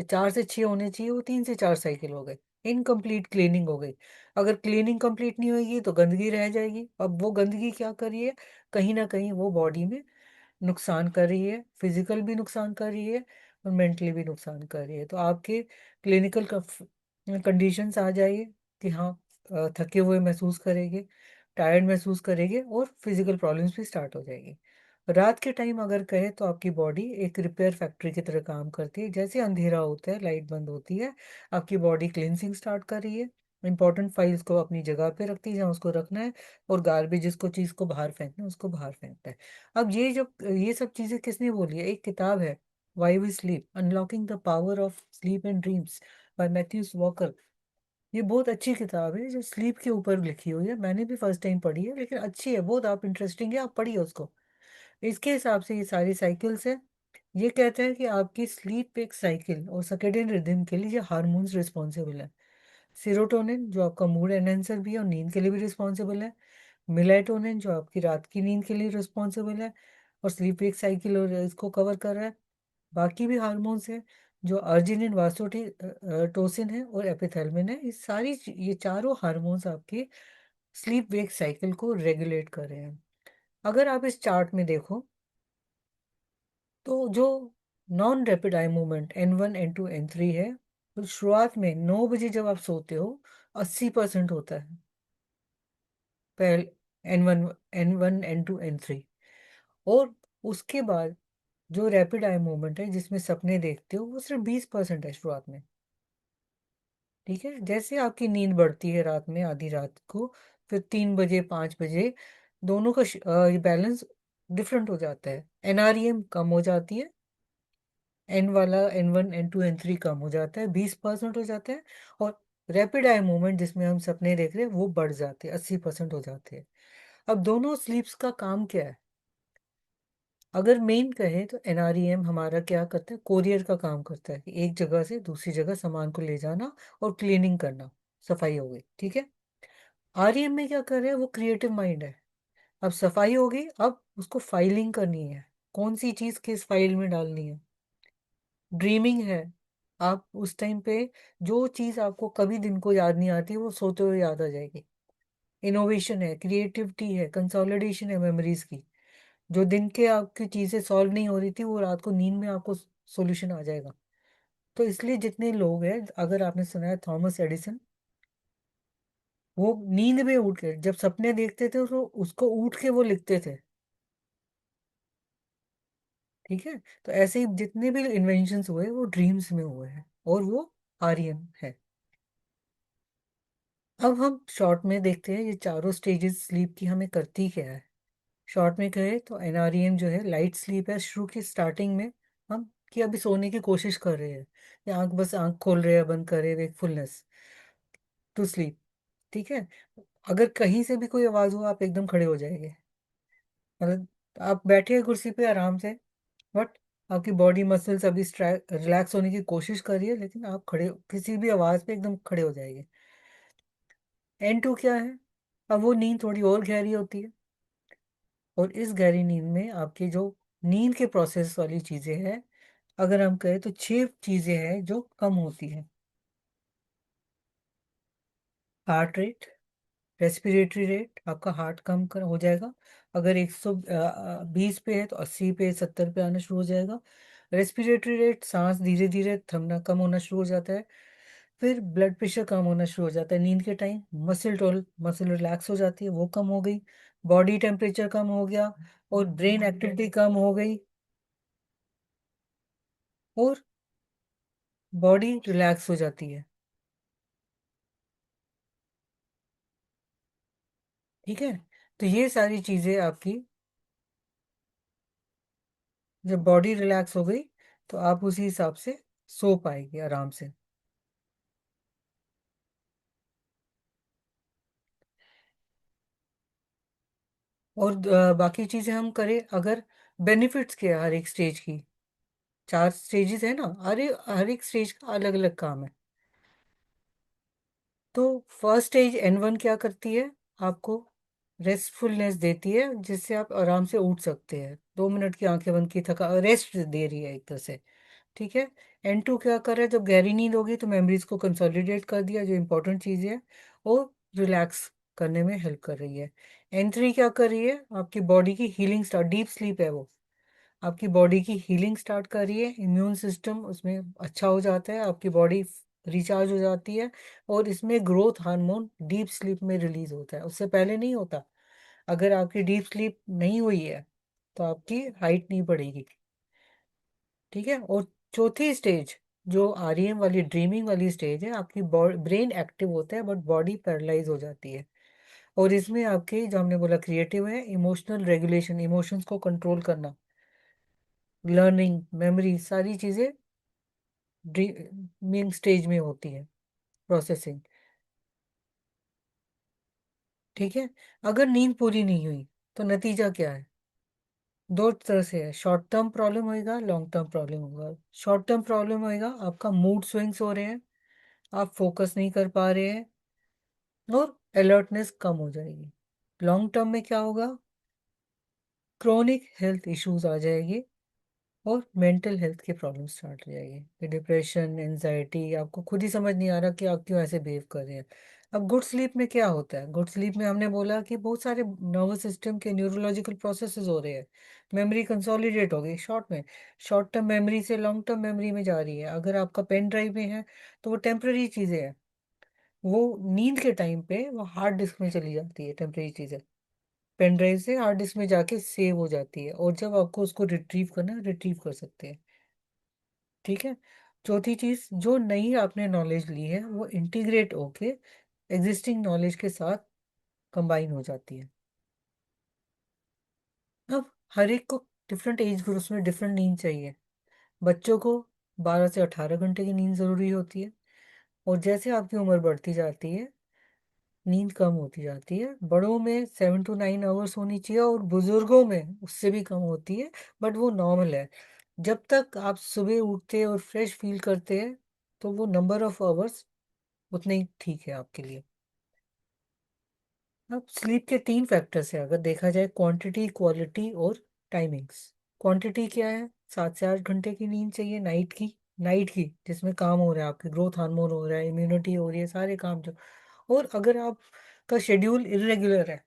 4 से 6 होने चाहिए वो 3 से 4 साइकिल हो गए, इनकम्प्लीट क्लीनिंग हो गई। अगर क्लीनिंग कंप्लीट नहीं होगी तो गंदगी रह जाएगी। अब वो गंदगी क्या कर रही है, कहीं ना कहीं वो बॉडी में नुकसान कर रही है, फिजिकल भी नुकसान कर रही है और मेंटली भी नुकसान कर रही है। तो आपके क्लिनिकल कंडीशंस आ जाइए कि हाँ, थके हुए महसूस करेंगे, टायर्ड महसूस करेंगे, और फिजिकल प्रॉब्लम्स भी स्टार्ट हो जाएगी। रात के टाइम अगर कहे तो आपकी बॉडी एक रिपेयर फैक्ट्री की तरह काम करती है। जैसे अंधेरा होता है, लाइट बंद होती है, आपकी बॉडी क्लिनसिंग स्टार्ट कर रही है, इंपॉर्टेंट फाइल्स को अपनी जगह पे रखती है जहाँ उसको रखना है, और गार्बेज जिसको चीज़ को बाहर फेंकना है उसको बाहर फेंकता है। अब ये सब चीज़ें किसने बोली है? एक किताब है, why we sleep, unlocking the power of sleep and dreams, by Matthews Walker. ये बहुत अच्छी किताब है जो स्लीप के ऊपर लिखी हुई है, मैंने भी फर्स्ट टाइम पढ़ी है, लेकिन अच्छी है बहुत, आप इंटरेस्टिंग है, आप पढ़िए उसको। इसके हिसाब से ये सारी साइकिल्स है। ये कहते हैं कि आपकी स्लीप एक साइकिल और सर्केडियन रिदम के लिए ये हार्मोन्स रिस्पॉन्सिबल है। सीरोटोनिन जो आपका मूड एनहेंसर भी है और नींद के लिए भी रिस्पॉन्सिबल है, मिलेटोनिन जो आपकी रात की नींद के लिए रिस्पॉन्सिबल है और स्लीप वेक साइकिल और इसको कवर कर रहा है। बाकी भी हार्मोन्स हैं, जो अर्जिनिन, वासोटोसिन है और एपिथैल्मिन है। ये चारों हार्मोन्स आपके स्लीप वेक साइकिल को रेगुलेट कर रहे हैं। अगर आप इस चार्ट में देखो, तो जो non rapid eye movement N1 N2 N3 है, तो शुरुआत में 9 बजे जब आप सोते हो 80% होता है, पहले N1 N2 N3। और उसके बाद जो रैपिड आई मूवमेंट है जिसमें सपने देखते हो, वो सिर्फ 20% है शुरुआत में। ठीक है, जैसे आपकी नींद बढ़ती है रात में आधी रात को, फिर 3 बजे 5 बजे दोनों का बैलेंस डिफरेंट हो जाता है। NREM कम हो जाती है, एन वाला N1 N2 N3 कम हो जाता है, 20% हो जाता है, और रैपिड आई मूवमेंट जिसमें हम सपने देख रहे हैं वो बढ़ जाते हैं, 80% हो जाते हैं। अब दोनों स्लीप्स का काम क्या है? अगर मेन कहे तो NREM हमारा क्या करता है, कोरियर का काम करता है, कि एक जगह से दूसरी जगह सामान को ले जाना और क्लीनिंग करना, सफाई हो गई, ठीक है। REM में क्या कर रहे हैं, वो क्रिएटिव माइंड है। अब सफाई हो गई, अब उसको फाइलिंग करनी है, कौन सी चीज किस फाइल में डालनी है। ड्रीमिंग है, आप उस टाइम पे जो चीज आपको कभी दिन को याद नहीं आती वो सोते हुए याद आ जाएगी। इनोवेशन है, क्रिएटिविटी है, कंसोलिडेशन है मेमोरीज की। जो दिन के आपकी चीजें सॉल्व नहीं हो रही थी, वो रात को नींद में आपको सॉल्यूशन आ जाएगा। तो इसलिए जितने लोग हैं, अगर आपने सुना है थॉमस एडिसन, वो नींद में उठ के जब सपने देखते थे तो उसको उठ के वो लिखते थे। ठीक है, तो ऐसे ही जितने भी इन्वेंशंस हुए वो ड्रीम्स में हुए हैं, और वो आर्यन है। अब हम शॉर्ट में देखते हैं ये चारों स्टेजेस स्लीप की हमें करती क्या है। शॉर्ट में कहे तो NREM जो है लाइट स्लीप है, शुरू की स्टार्टिंग में हम कि अभी सोने की कोशिश कर रहे हैं, या आंख खोल रहे हैं बंद कर रहे हैं, वेकफुलनेस टू स्लीप। ठीक है, अगर कहीं से भी कोई आवाज हो आप एकदम खड़े हो जाएंगे, मतलब आप बैठे हैं कुर्सी पे आराम से, बट आपकी बॉडी मसल्स अभी रिलैक्स होने की कोशिश कर रही है, लेकिन आप खड़े किसी भी आवाज पे एकदम खड़े हो जाएंगे। N2 क्या है? अब वो नींद थोड़ी और गहरी होती है, और इस गहरी नींद में आपकी जो नींद के प्रोसेस वाली चीजें हैं, अगर हम कहें तो 6 चीजें हैं जो कम होती हैं। हार्ट रेट, रेस्पिरेटरी रेट, आपका हार्ट कम हो जाएगा। अगर 120 पे है तो 80 पे, 70 पे आना शुरू हो जाएगा। रेस्पिरेटरी रेट, सांस धीरे धीरे थमना कम होना शुरू हो जाता है। फिर ब्लड प्रेशर कम होना शुरू हो जाता है नींद के टाइम। मसल रिलैक्स हो जाती है, वो कम हो गई। बॉडी टेम्परेचर कम हो गया, और ब्रेन एक्टिविटी कम हो गई, और बॉडी रिलैक्स हो जाती है। ठीक है, तो ये सारी चीजें आपकी, जब बॉडी रिलैक्स हो गई तो आप उसी हिसाब से सो पाएंगे आराम से। और बाकी चीजें हम करें अगर, बेनिफिट्स क्या है हर एक स्टेज की? 4 स्टेजेस है ना, हर एक स्टेज का अलग अलग काम है। तो फर्स्ट स्टेज N1 क्या करती है? आपको रेस्टफुलनेस देती है, जिससे आप आराम से उठ सकते हैं। 2 मिनट की आंखें बंद की, थका रेस्ट दे रही है एक तरह से। ठीक है। N2 क्या कर रहा है? जब गहरी नींद होगी तो मेमोरीज को कंसोलिडेट कर दिया, जो इंपॉर्टेंट चीज़ है, और रिलैक्स करने में हेल्प कर रही है। N3 क्या कर रही है? आपकी बॉडी की हीलिंग स्टार्ट, डीप स्लीप है वो, आपकी बॉडी की हीलिंग स्टार्ट कर रही है। इम्यून सिस्टम उसमें अच्छा हो जाता है, आपकी बॉडी रिचार्ज हो जाती है। और इसमें ग्रोथ हार्मोन डीप स्लीप में रिलीज होता है, उससे पहले नहीं होता। अगर आपकी डीप स्लीप नहीं हुई है तो आपकी हाइट नहीं बढ़ेगी। ठीक है। और चौथी स्टेज, जो REM वाली, ड्रीमिंग वाली स्टेज है, आपकी ब्रेन एक्टिव होता है बट बॉडी पैरालाइज हो जाती है। और इसमें आपके, जो हमने बोला क्रिएटिव है, इमोशनल रेगुलेशन, इमोशंस को कंट्रोल करना, लर्निंग, मेमोरी, सारी चीजें ड्रीमिंग स्टेज में होती है, प्रोसेसिंग। ठीक है। अगर नींद पूरी नहीं हुई तो नतीजा क्या है? 2 तरह से है, शॉर्ट टर्म प्रॉब्लम होएगा, लॉन्ग टर्म प्रॉब्लम होगा। शॉर्ट टर्म प्रॉब्लम होएगा, आपका मूड स्विंग्स हो रहे हैं, आप फोकस नहीं कर पा रहे हैं, और अलर्टनेस कम हो जाएगी। लॉन्ग टर्म में क्या होगा? क्रोनिक हेल्थ इश्यूज आ जाएगी, और मेंटल हेल्थ की प्रॉब्लम स्टार्ट हो जाएगी, डिप्रेशन, एंजाइटी। आपको खुद ही समझ नहीं आ रहा कि आप क्यों ऐसे बिहेव कर रहे हैं। अब गुड स्लीप में क्या होता है? गुड स्लीप में हमने बोला कि बहुत सारे नर्वस सिस्टम के न्यूरोलॉजिकल प्रोसेसेस हो रहे हैं, मेमोरी कंसोलिडेट हो गई शॉर्ट में, शॉर्ट टर्म मेमोरी से लॉन्ग टर्म मेमोरी में जा रही है। अगर आपका पेन ड्राइव में है तो वो टेम्पररी चीज़ें हैं, वो नींद के टाइम पे वो हार्ड डिस्क में चली जाती है, टेम्पररी चीज़ें पेन ड्राइव से हार्ड डिस्क में जाके सेव हो जाती है, और जब आपको उसको रिट्रीव करना है, रिट्रीव कर सकते हैं। ठीक है। चौथी चीज, जो नई आपने नॉलेज ली है वो इंटीग्रेट होके एग्जिस्टिंग नॉलेज के साथ कंबाइन हो जाती है। अब हर एक को डिफरेंट एज ग्रुप्स में डिफरेंट नींद चाहिए। बच्चों को 12 से 18 घंटे की नींद जरूरी होती है, और जैसे आपकी उम्र बढ़ती जाती है नींद कम होती जाती है। बड़ों में 7 to 9 आवर्स होनी चाहिए, और बुजुर्गों में उससे भी कम होती है, बट वो नॉर्मल है। जब तक आप सुबह उठते और फ्रेश फील करते हैं तो वो नंबर ऑफ आवर्स उतने ही ठीक है आपके लिए। अब स्लीप के 3 फैक्टर्स है, अगर देखा जाए, क्वांटिटी, क्वालिटी और टाइमिंग्स। क्वांटिटी क्या है? 7 से 8 घंटे की नींद चाहिए नाइट की, जिसमें काम हो रहा है, आपके ग्रोथ हार्मोन हो रहा है, इम्यूनिटी हो रही है, सारे काम जो। और अगर आपका शेड्यूल इरेगुलर है,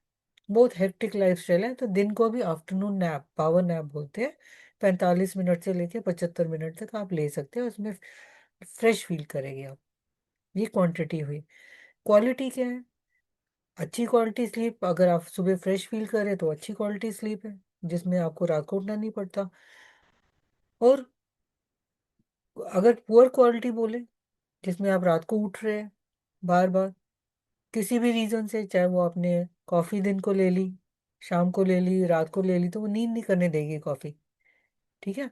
बहुत हेक्टिक लाइफ स्टाइल है, तो दिन को भी आफ्टरनून नैप, पावर नैप बोलते हैं, 45 मिनट से लेके 75 मिनट तक आप ले सकते हैं, उसमें फ्रेश फील करेंगे आप। ये क्वांटिटी हुई। क्वालिटी क्या है? अच्छी क्वालिटी स्लीप, अगर आप सुबह फ्रेश फील करें तो अच्छी क्वालिटी स्लीप है, जिसमें आपको रात को उठना नहीं पड़ता। और अगर पुअर क्वालिटी बोले, जिसमें आप रात को उठ रहे हैं बार बार किसी भी रीजन से, चाहे वो आपने कॉफी दिन को ले ली, शाम को ले ली, रात को ले ली, तो वो नींद नहीं करने देगी कॉफी। ठीक है।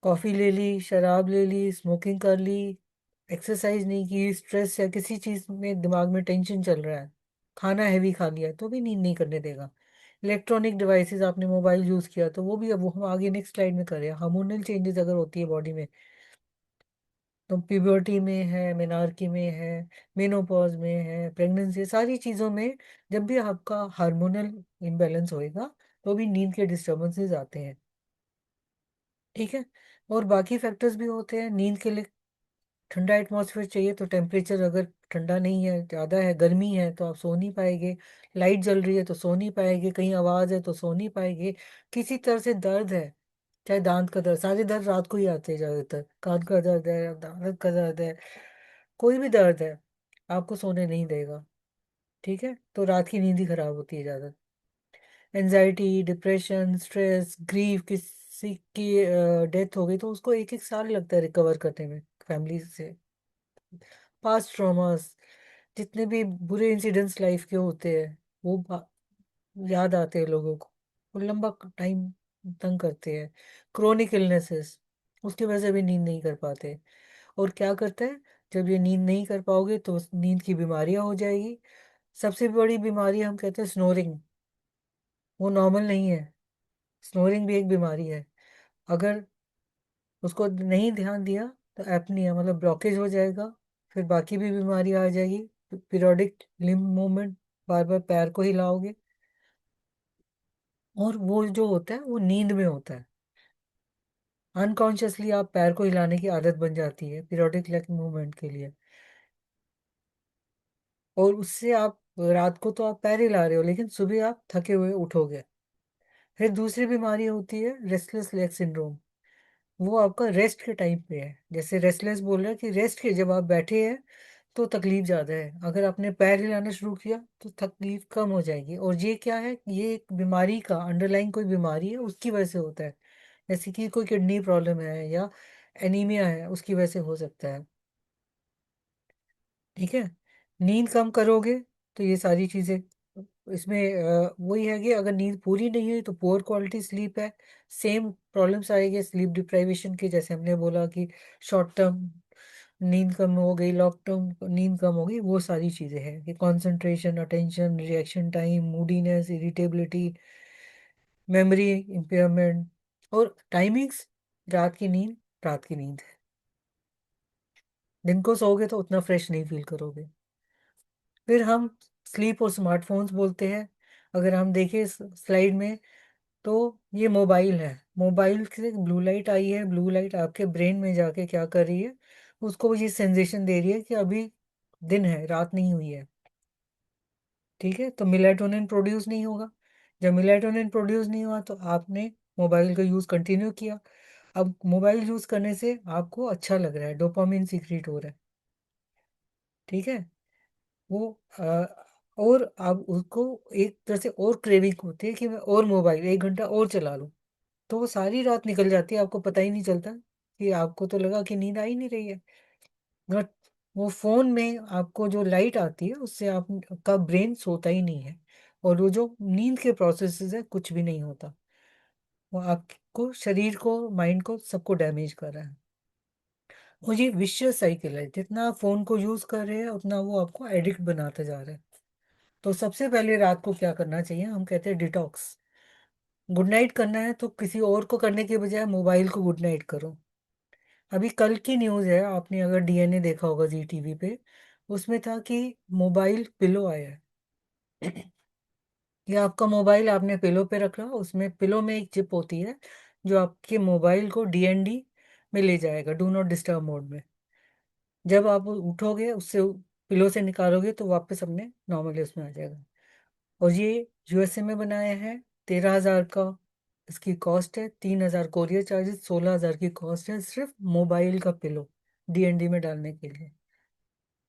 कॉफी ले ली, शराब ले ली, स्मोकिंग कर ली, एक्सरसाइज नहीं की, स्ट्रेस या किसी चीज में दिमाग में टेंशन चल रहा है, खाना हैवी खा लिया, तो भी नींद नहीं करने देगा। इलेक्ट्रॉनिक डिवाइसेस, आपने मोबाइल यूज किया, तो वो भी, अब वो हम आगे नेक्स्ट स्लाइड में करें, हार्मोनल चेंजेस अगर होती है बॉडी में, तो प्यूबर्टी में है, मेनार्की में है, मेनोपॉज में है, प्रेगनेंसी, सारी चीज़ों में जब भी आपका हार्मोनल इम्बैलेंस होएगा तो भी नींद के डिस्टर्बेंसेस आते हैं। ठीक है। और बाकी फैक्टर्स भी होते हैं नींद के लिए। ठंडा एटमॉस्फेयर चाहिए, तो टेम्परेचर अगर ठंडा नहीं है, ज़्यादा है, गर्मी है, तो आप सो नहीं पाएंगे। लाइट जल रही है तो सो नहीं पाएंगे, कहीं आवाज़ है तो सो नहीं पाएंगे। किसी तरह से दर्द है, चाहे दांत का दर्द, सारे दर्द रात को ही आते हैं ज़्यादातर, कान का दर्द है, दांत का दर्द है, कोई भी दर्द है, आपको सोने नहीं देगा। ठीक है, तो रात की नींद ही खराब होती है ज़्यादा। एनजाइटी, डिप्रेशन, स्ट्रेस, ग्रीफ, किसी की डेथ हो गई तो उसको एक एक साल लगता है रिकवर करने में, फैमिली से। पास्ट ट्रॉमास, जितने भी बुरे इंसिडेंट्स लाइफ के होते हैं वो याद आते हैं लोगों को, वो लंबा टाइम तंग करते हैं। क्रोनिक इलनेसेस, उसकी वजह से भी नींद नहीं कर पाते। और क्या करते हैं, जब ये नींद नहीं कर पाओगे तो नींद की बीमारियां हो जाएगी। सबसे बड़ी बीमारी हम कहते हैं स्नोरिंग, वो नॉर्मल नहीं है। स्नोरिंग भी एक बीमारी है। अगर उसको नहीं ध्यान दिया तो एपनिया मतलब ब्लॉकेज हो जाएगा। फिर बाकी भी बीमारी आ जाएगी। पीरियोडिक लिम्ब मूवमेंट, बार बार पैर को हिलाओगे, और वो जो होता है वो नींद में होता है। अनकॉन्शियसली आप पैर को हिलाने की आदत बन जाती है पीरियोडिक लेग मूवमेंट के लिए, और उससे आप रात को तो आप पैर हिला रहे हो लेकिन सुबह आप थके हुए उठोगे। फिर दूसरी बीमारी होती है रेस्टलेस लेग सिंड्रोम। वो आपका रेस्ट के टाइम पे है, जैसे रेस्टलेस बोल रहा है कि रेस्ट के जब आप बैठे हैं तो तकलीफ ज़्यादा है, अगर आपने पैर हिलाना शुरू किया तो तकलीफ कम हो जाएगी। और ये क्या है, ये एक बीमारी का अंडरलाइन कोई बीमारी है उसकी वजह से होता है, जैसे कि कोई किडनी प्रॉब्लम है या एनीमिया है, उसकी वजह से हो सकता है। ठीक है। नींद कम करोगे तो ये सारी चीज़ें, इसमें वही है कि अगर नींद पूरी नहीं हुई तो पुअर क्वालिटी स्लीप है, सेम प्रॉब्लम्स आएंगे स्लीप डिप्राइवेशन के, जैसे हमने बोला कि शॉर्ट टर्म नींद कम हो गई, लॉन्ग टर्म नींद कम हो गई, वो सारी चीज़ें हैं कि concentration, attention, reaction time, मूडीनेस, irritability, memory impairment, और टाइमिंग्स। रात की नींद रात की नींद है, दिन को सोओगे तो उतना फ्रेश नहीं फील करोगे। फिर हम स्लीप और स्मार्टफोन्स बोलते हैं। अगर हम देखें स्लाइड में, तो ये मोबाइल है, मोबाइल से ब्लू लाइट आई है, ब्लू लाइट आपके ब्रेन में जाके क्या कर रही है, उसको ये सेंसेशन दे रही है कि अभी दिन है, रात नहीं हुई है। ठीक है, तो मिलेटोनिन प्रोड्यूस नहीं होगा। जब मिलेटोनिन प्रोड्यूस नहीं हुआ तो आपने मोबाइल का यूज़ कंटिन्यू किया। अब मोबाइल यूज़ करने से आपको अच्छा लग रहा है, डोपामिन सीक्रेट हो रहा है। ठीक है। वो और आप उसको एक तरह से और क्रेविंग होती है कि मैं और मोबाइल 1 घंटा और चला लूं, तो वो सारी रात निकल जाती है, आपको पता ही नहीं चलता कि आपको तो लगा कि नींद आ ही नहीं रही है। बट वो फोन में आपको जो लाइट आती है उससे आपका ब्रेन सोता ही नहीं है, और वो जो नींद के प्रोसेसेस है कुछ भी नहीं होता, वो आपको शरीर को, माइंड को, सबको डैमेज कर रहा है। और ये विशियस साइकिल है, जितना आप फोन को यूज कर रहे हैं उतना वो आपको एडिक्ट बनाते जा रहे हैं। तो सबसे पहले रात को क्या करना चाहिए, हम कहते हैं डिटॉक्स। गुड नाइट करना है तो किसी और को करने के बजाय मोबाइल को गुड नाइट करो। अभी कल की न्यूज़ है, आपने अगर डीएनए देखा होगा जी टीवी पे, उसमें था कि मोबाइल पिलो आया है। ये आपका मोबाइल आपने पिलो पे रखा, उसमें पिलो में एक चिप होती है जो आपके मोबाइल को डीएनडी में ले जाएगा, डू नॉट डिस्टर्ब मोड में। जब आप उठोगे उससे, पिलो से निकालोगे तो वापस अपने नॉर्मली उसमें आ जाएगा। और ये यूएसए में बनाया है, 13,000 का इसकी कॉस्ट है, 3,000 कोरियर चार्जेस, 16,000 की कॉस्ट है सिर्फ मोबाइल का पिलो डीएनडी में डालने के लिए।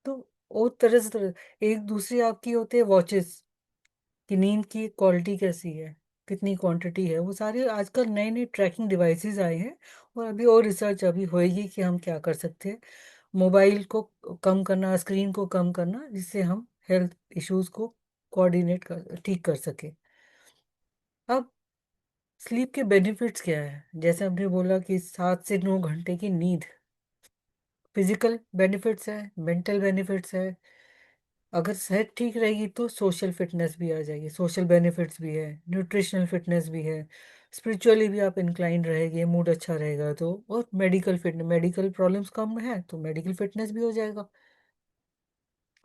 तो और तरह से तरह, एक दूसरी आपकी होते हैं वॉचेस, कि नींद की क्वालिटी कैसी है, कितनी क्वांटिटी है, वो सारे आजकल नए नए ट्रैकिंग डिवाइसेस आए हैं। और अभी और रिसर्च अभी होएगी कि हम क्या कर सकते हैं मोबाइल को कम करना, स्क्रीन को कम करना, जिससे हम हेल्थ इश्यूज को कोऑर्डिनेट कर, ठीक कर सके। अब स्लीप के बेनिफिट्स क्या है, जैसे हमने बोला कि 7 से 9 घंटे की नींद, फिजिकल बेनिफिट्स है, मेंटल बेनिफिट्स है। अगर सेहत ठीक रहेगी तो सोशल फिटनेस भी आ जाएगी, सोशल बेनिफिट्स भी है, न्यूट्रिशनल फिटनेस भी है, स्पिरिचुअली भी आप इंक्लाइन रहेंगे, मूड अच्छा रहेगा तो। और मेडिकल फिटनेस, मेडिकल प्रॉब्लम्स कम है तो मेडिकल फिटनेस भी हो जाएगा।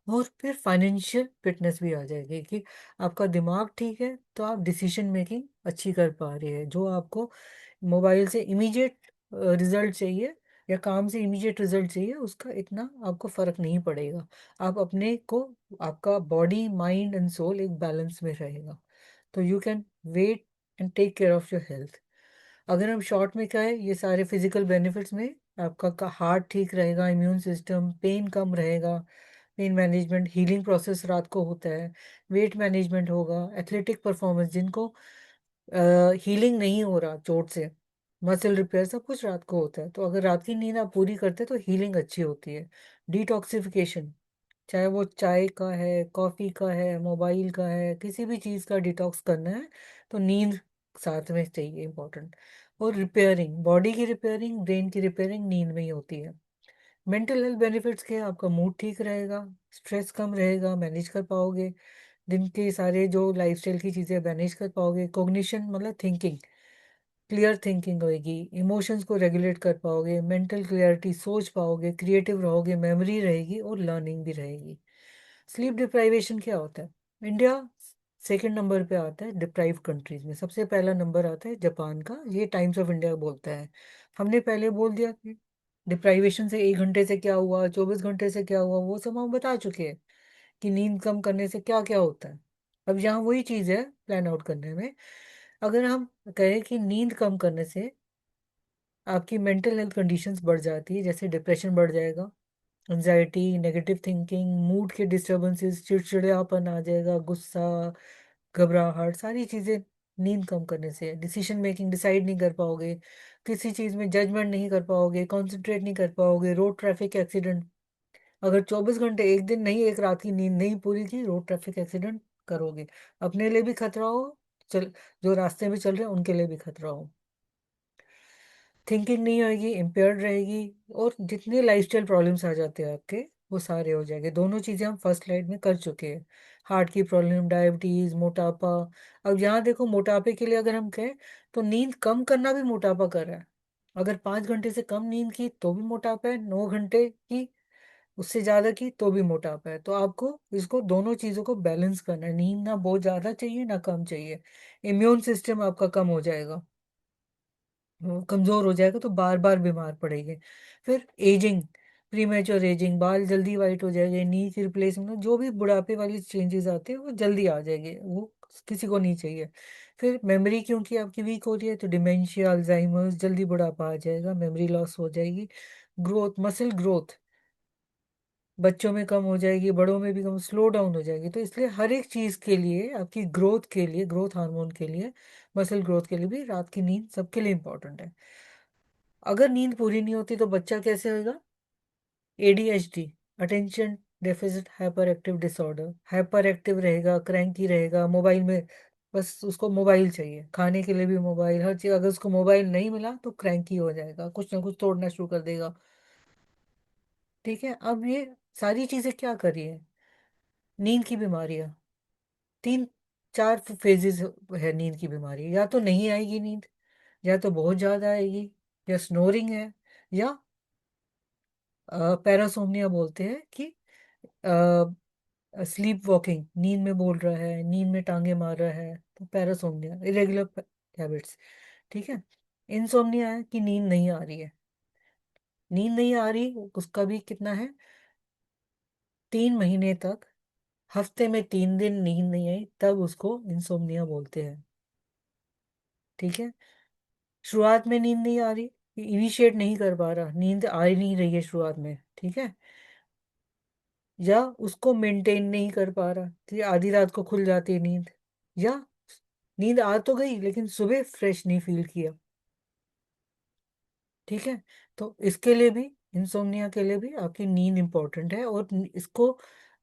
और फिर फाइनेंशियल फिटनेस भी आ जाएगी कि आपका दिमाग ठीक है तो आप डिसीजन मेकिंग अच्छी कर पा रहे हैं। जो आपको मोबाइल से इमीडिएट रिजल्ट चाहिए या काम से इमीडिएट रिजल्ट चाहिए, उसका इतना आपको फर्क नहीं पड़ेगा। आप अपने को, आपका बॉडी माइंड एंड सोल एक बैलेंस में रहेगा, तो you can wait and take care of your health. अगर हम शॉर्ट में क्या है, ये सारे फिजिकल बेनिफिट्स में आपका हार्ट ठीक रहेगा, इम्यून सिस्टम, पेन कम रहेगा, पेन मैनेजमेंट, हीलिंग प्रोसेस रात को होता है, वेट मैनेजमेंट होगा, एथलेटिक परफॉर्मेंस, जिनको हीलिंग नहीं हो रहा चोट से, मसल रिपेयर, सब कुछ रात को होता है। तो अगर रात की नींद आप पूरी करते हैं तो हीलिंग अच्छी होती है। डिटॉक्सिफिकेशन, चाहे वो चाय का है, कॉफ़ी का है, मोबाइल का है, किसी भी चीज़ का डिटॉक्स करना है तो नींद साथ में चाहिए, इंपॉर्टेंट। और रिपेयरिंग, बॉडी की रिपेयरिंग, ब्रेन की रिपेयरिंग नींद में ही होती है। मेंटल हेल्थ बेनिफिट्स के, आपका मूड ठीक रहेगा, स्ट्रेस कम रहेगा, मैनेज कर पाओगे दिन के सारे जो लाइफस्टाइल की चीज़ें मैनेज कर पाओगे। कोग्निशन मतलब थिंकिंग, क्लियर थिंकिंग होगी, इमोशंस को रेगुलेट कर पाओगे, मेंटल क्लियरिटी, सोच पाओगे, क्रिएटिव रहोगे, मेमोरी रहेगी और लर्निंग भी रहेगी। स्लीप डिप्राइवेशन क्या होता है? इंडिया सेकंड नंबर पे आता है डिप्राइव कंट्रीज में, सबसे पहला नंबर आता है जापान का, ये टाइम्स ऑफ इंडिया बोलता है। हमने पहले बोल दिया कि डिप्राइवेशन से 1 घंटे से क्या हुआ, 24 घंटे से क्या हुआ, वो सब हम बता चुके हैं कि नींद कम करने से क्या क्या होता है। अब यहाँ वही चीज़ है प्लान आउट करने में। अगर हम कहें कि नींद कम करने से आपकी मेंटल हेल्थ कंडीशंस बढ़ जाती है, जैसे डिप्रेशन बढ़ जाएगा, एंजाइटी, नेगेटिव थिंकिंग, मूड के डिस्टर्बेंसेस, चिड़चिड़ापन आ जाएगा, गुस्सा, घबराहट, सारी चीज़ें नींद कम करने से। डिसीजन मेकिंग, डिसाइड नहीं कर पाओगे, किसी चीज़ में जजमेंट नहीं कर पाओगे, कॉन्सेंट्रेट नहीं कर पाओगे, रोड ट्रैफिक एक्सीडेंट, अगर 24 घंटे एक दिन नहीं, एक रात की नींद नहीं पूरी की, रोड ट्रैफिक एक्सीडेंट करोगे, अपने लिए भी खतरा हो, चल जो रास्ते में चल रहे हैं उनके लिए भी खतरा हो। थिंकिंग नहीं होगी, इम्पेयर्ड रहेगी, और जितने लाइफस्टाइल प्रॉब्लम्स आ जाते हैं आपके, वो सारे हो जाएंगे। दोनों चीज़ें हम फर्स्ट स्लाइड में कर चुके हैं, हार्ट की प्रॉब्लम, डायबिटीज़, मोटापा। अब यहाँ देखो, मोटापे के लिए अगर हम कहें तो नींद कम करना भी मोटापा कर रहा है। अगर 5 घंटे से कम नींद की तो भी मोटापा है, 9 घंटे की उससे ज़्यादा की तो भी मोटापा है। तो आपको इसको, दोनों चीज़ों को बैलेंस करना है, नींद ना बहुत ज़्यादा चाहिए ना कम चाहिए। इम्यून सिस्टम आपका कम हो जाएगा, वो कमजोर हो जाएगा तो बार बार बीमार पड़ेंगे। फिर एजिंग, प्रीमेच्योर एजिंग, बाल जल्दी वाइट हो जाएंगे, नी की रिप्लेसमेंट, जो भी बुढ़ापे वाली चेंजेस आते हैं वो जल्दी आ जाएंगे, वो किसी को नहीं चाहिए। फिर मेमोरी क्योंकि आपकी वीक हो रही है तो डिमेंशिया, अल्जाइमर्स, जल्दी बुढ़ापा आ जाएगा, मेमोरी लॉस हो जाएगी। ग्रोथ, मसल ग्रोथ बच्चों में कम हो जाएगी, बड़ों में भी कम, स्लो डाउन हो जाएगी। तो इसलिए हर एक चीज़ के लिए, आपकी ग्रोथ के लिए, ग्रोथ हार्मोन के लिए, मसल ग्रोथ के लिए भी रात की नींद सबके लिए इंपॉर्टेंट है। अगर नींद पूरी नहीं होती तो बच्चा कैसे होगा? ADHD, attention deficit hyper active disorder, hyper active रहेगा, क्रैंकी रहेगा, मोबाइल में बस उसको मोबाइल चाहिए, खाने के लिए भी मोबाइल, हर चीज़। अगर उसको मोबाइल नहीं मिला तो क्रैंकी हो जाएगा, कुछ ना कुछ तोड़ना शुरू कर देगा। ठीक है, अब ये सारी चीज़ें क्या कर रही है? नींद की बीमारियाँ, तीन चार फेजेस है नींद की बीमारी। या तो नहीं आएगी नींद, या तो बहुत ज़्यादा आएगी, या स्नोरिंग है, या पैरासोमनिया बोलते हैं कि स्लीप वॉकिंग, नींद में बोल रहा है, नींद में टांगे मार रहा है, तो पैरासोमनिया, इरेगुलर हैबिट्स। ठीक है, इंसोमनिया है कि नींद नहीं आ रही है। नींद नहीं आ रही, उसका भी कितना है, 3 महीने तक, हफ्ते में 3 दिन नींद नहीं आई, तब उसको इंसोमनिया बोलते हैं। ठीक है, शुरुआत में नींद नहीं आ रही, इनिशिएट नहीं कर पा रहा, नींद आ ही नहीं रही है शुरुआत में, ठीक है, या उसको मेंटेन नहीं कर पा रहा, कि आधी रात को खुल जाती है नींद, या नींद आ तो गई लेकिन सुबह फ्रेश नहीं फील किया। ठीक है, तो इसके लिए भी, इंसोम्निया के लिए भी आपकी नींद इंपॉर्टेंट है। और इसको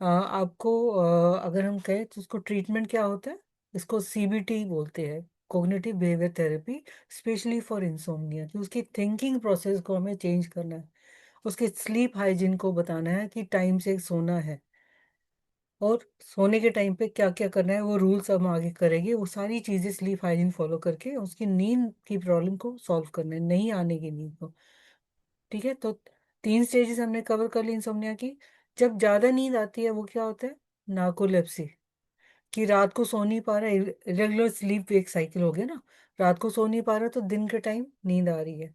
आपको अगर हम कहें तो इसको ट्रीटमेंट क्या होता है, इसको सीबीटी बोलते हैं, cognitive behaviour therapy, specially for insomnia, कि उसकी थिंकिंग प्रोसेस को हमें चेंज करना है, उसके स्लीप हाइजीन को बताना है कि टाइम से सोना है, और सोने के टाइम पे क्या क्या करना है वो रूल्स हम आगे करेंगे। वो सारी चीजें स्लीप हाइजीन फॉलो करके उसकी नींद की प्रॉब्लम को सॉल्व करना है, नहीं आने की नींद को। ठीक है, तो 3 स्टेजेस हमने कवर कर ली इंसोम्निया की। जब ज्यादा नींद आती है वो क्या होता है, नार्कोलेप्सी, कि रात को सो नहीं पा रहा है। रेगुलर स्लीप वेक साइकिल हो गया ना, रात को सो नहीं पा रहा तो दिन के टाइम नींद आ रही है।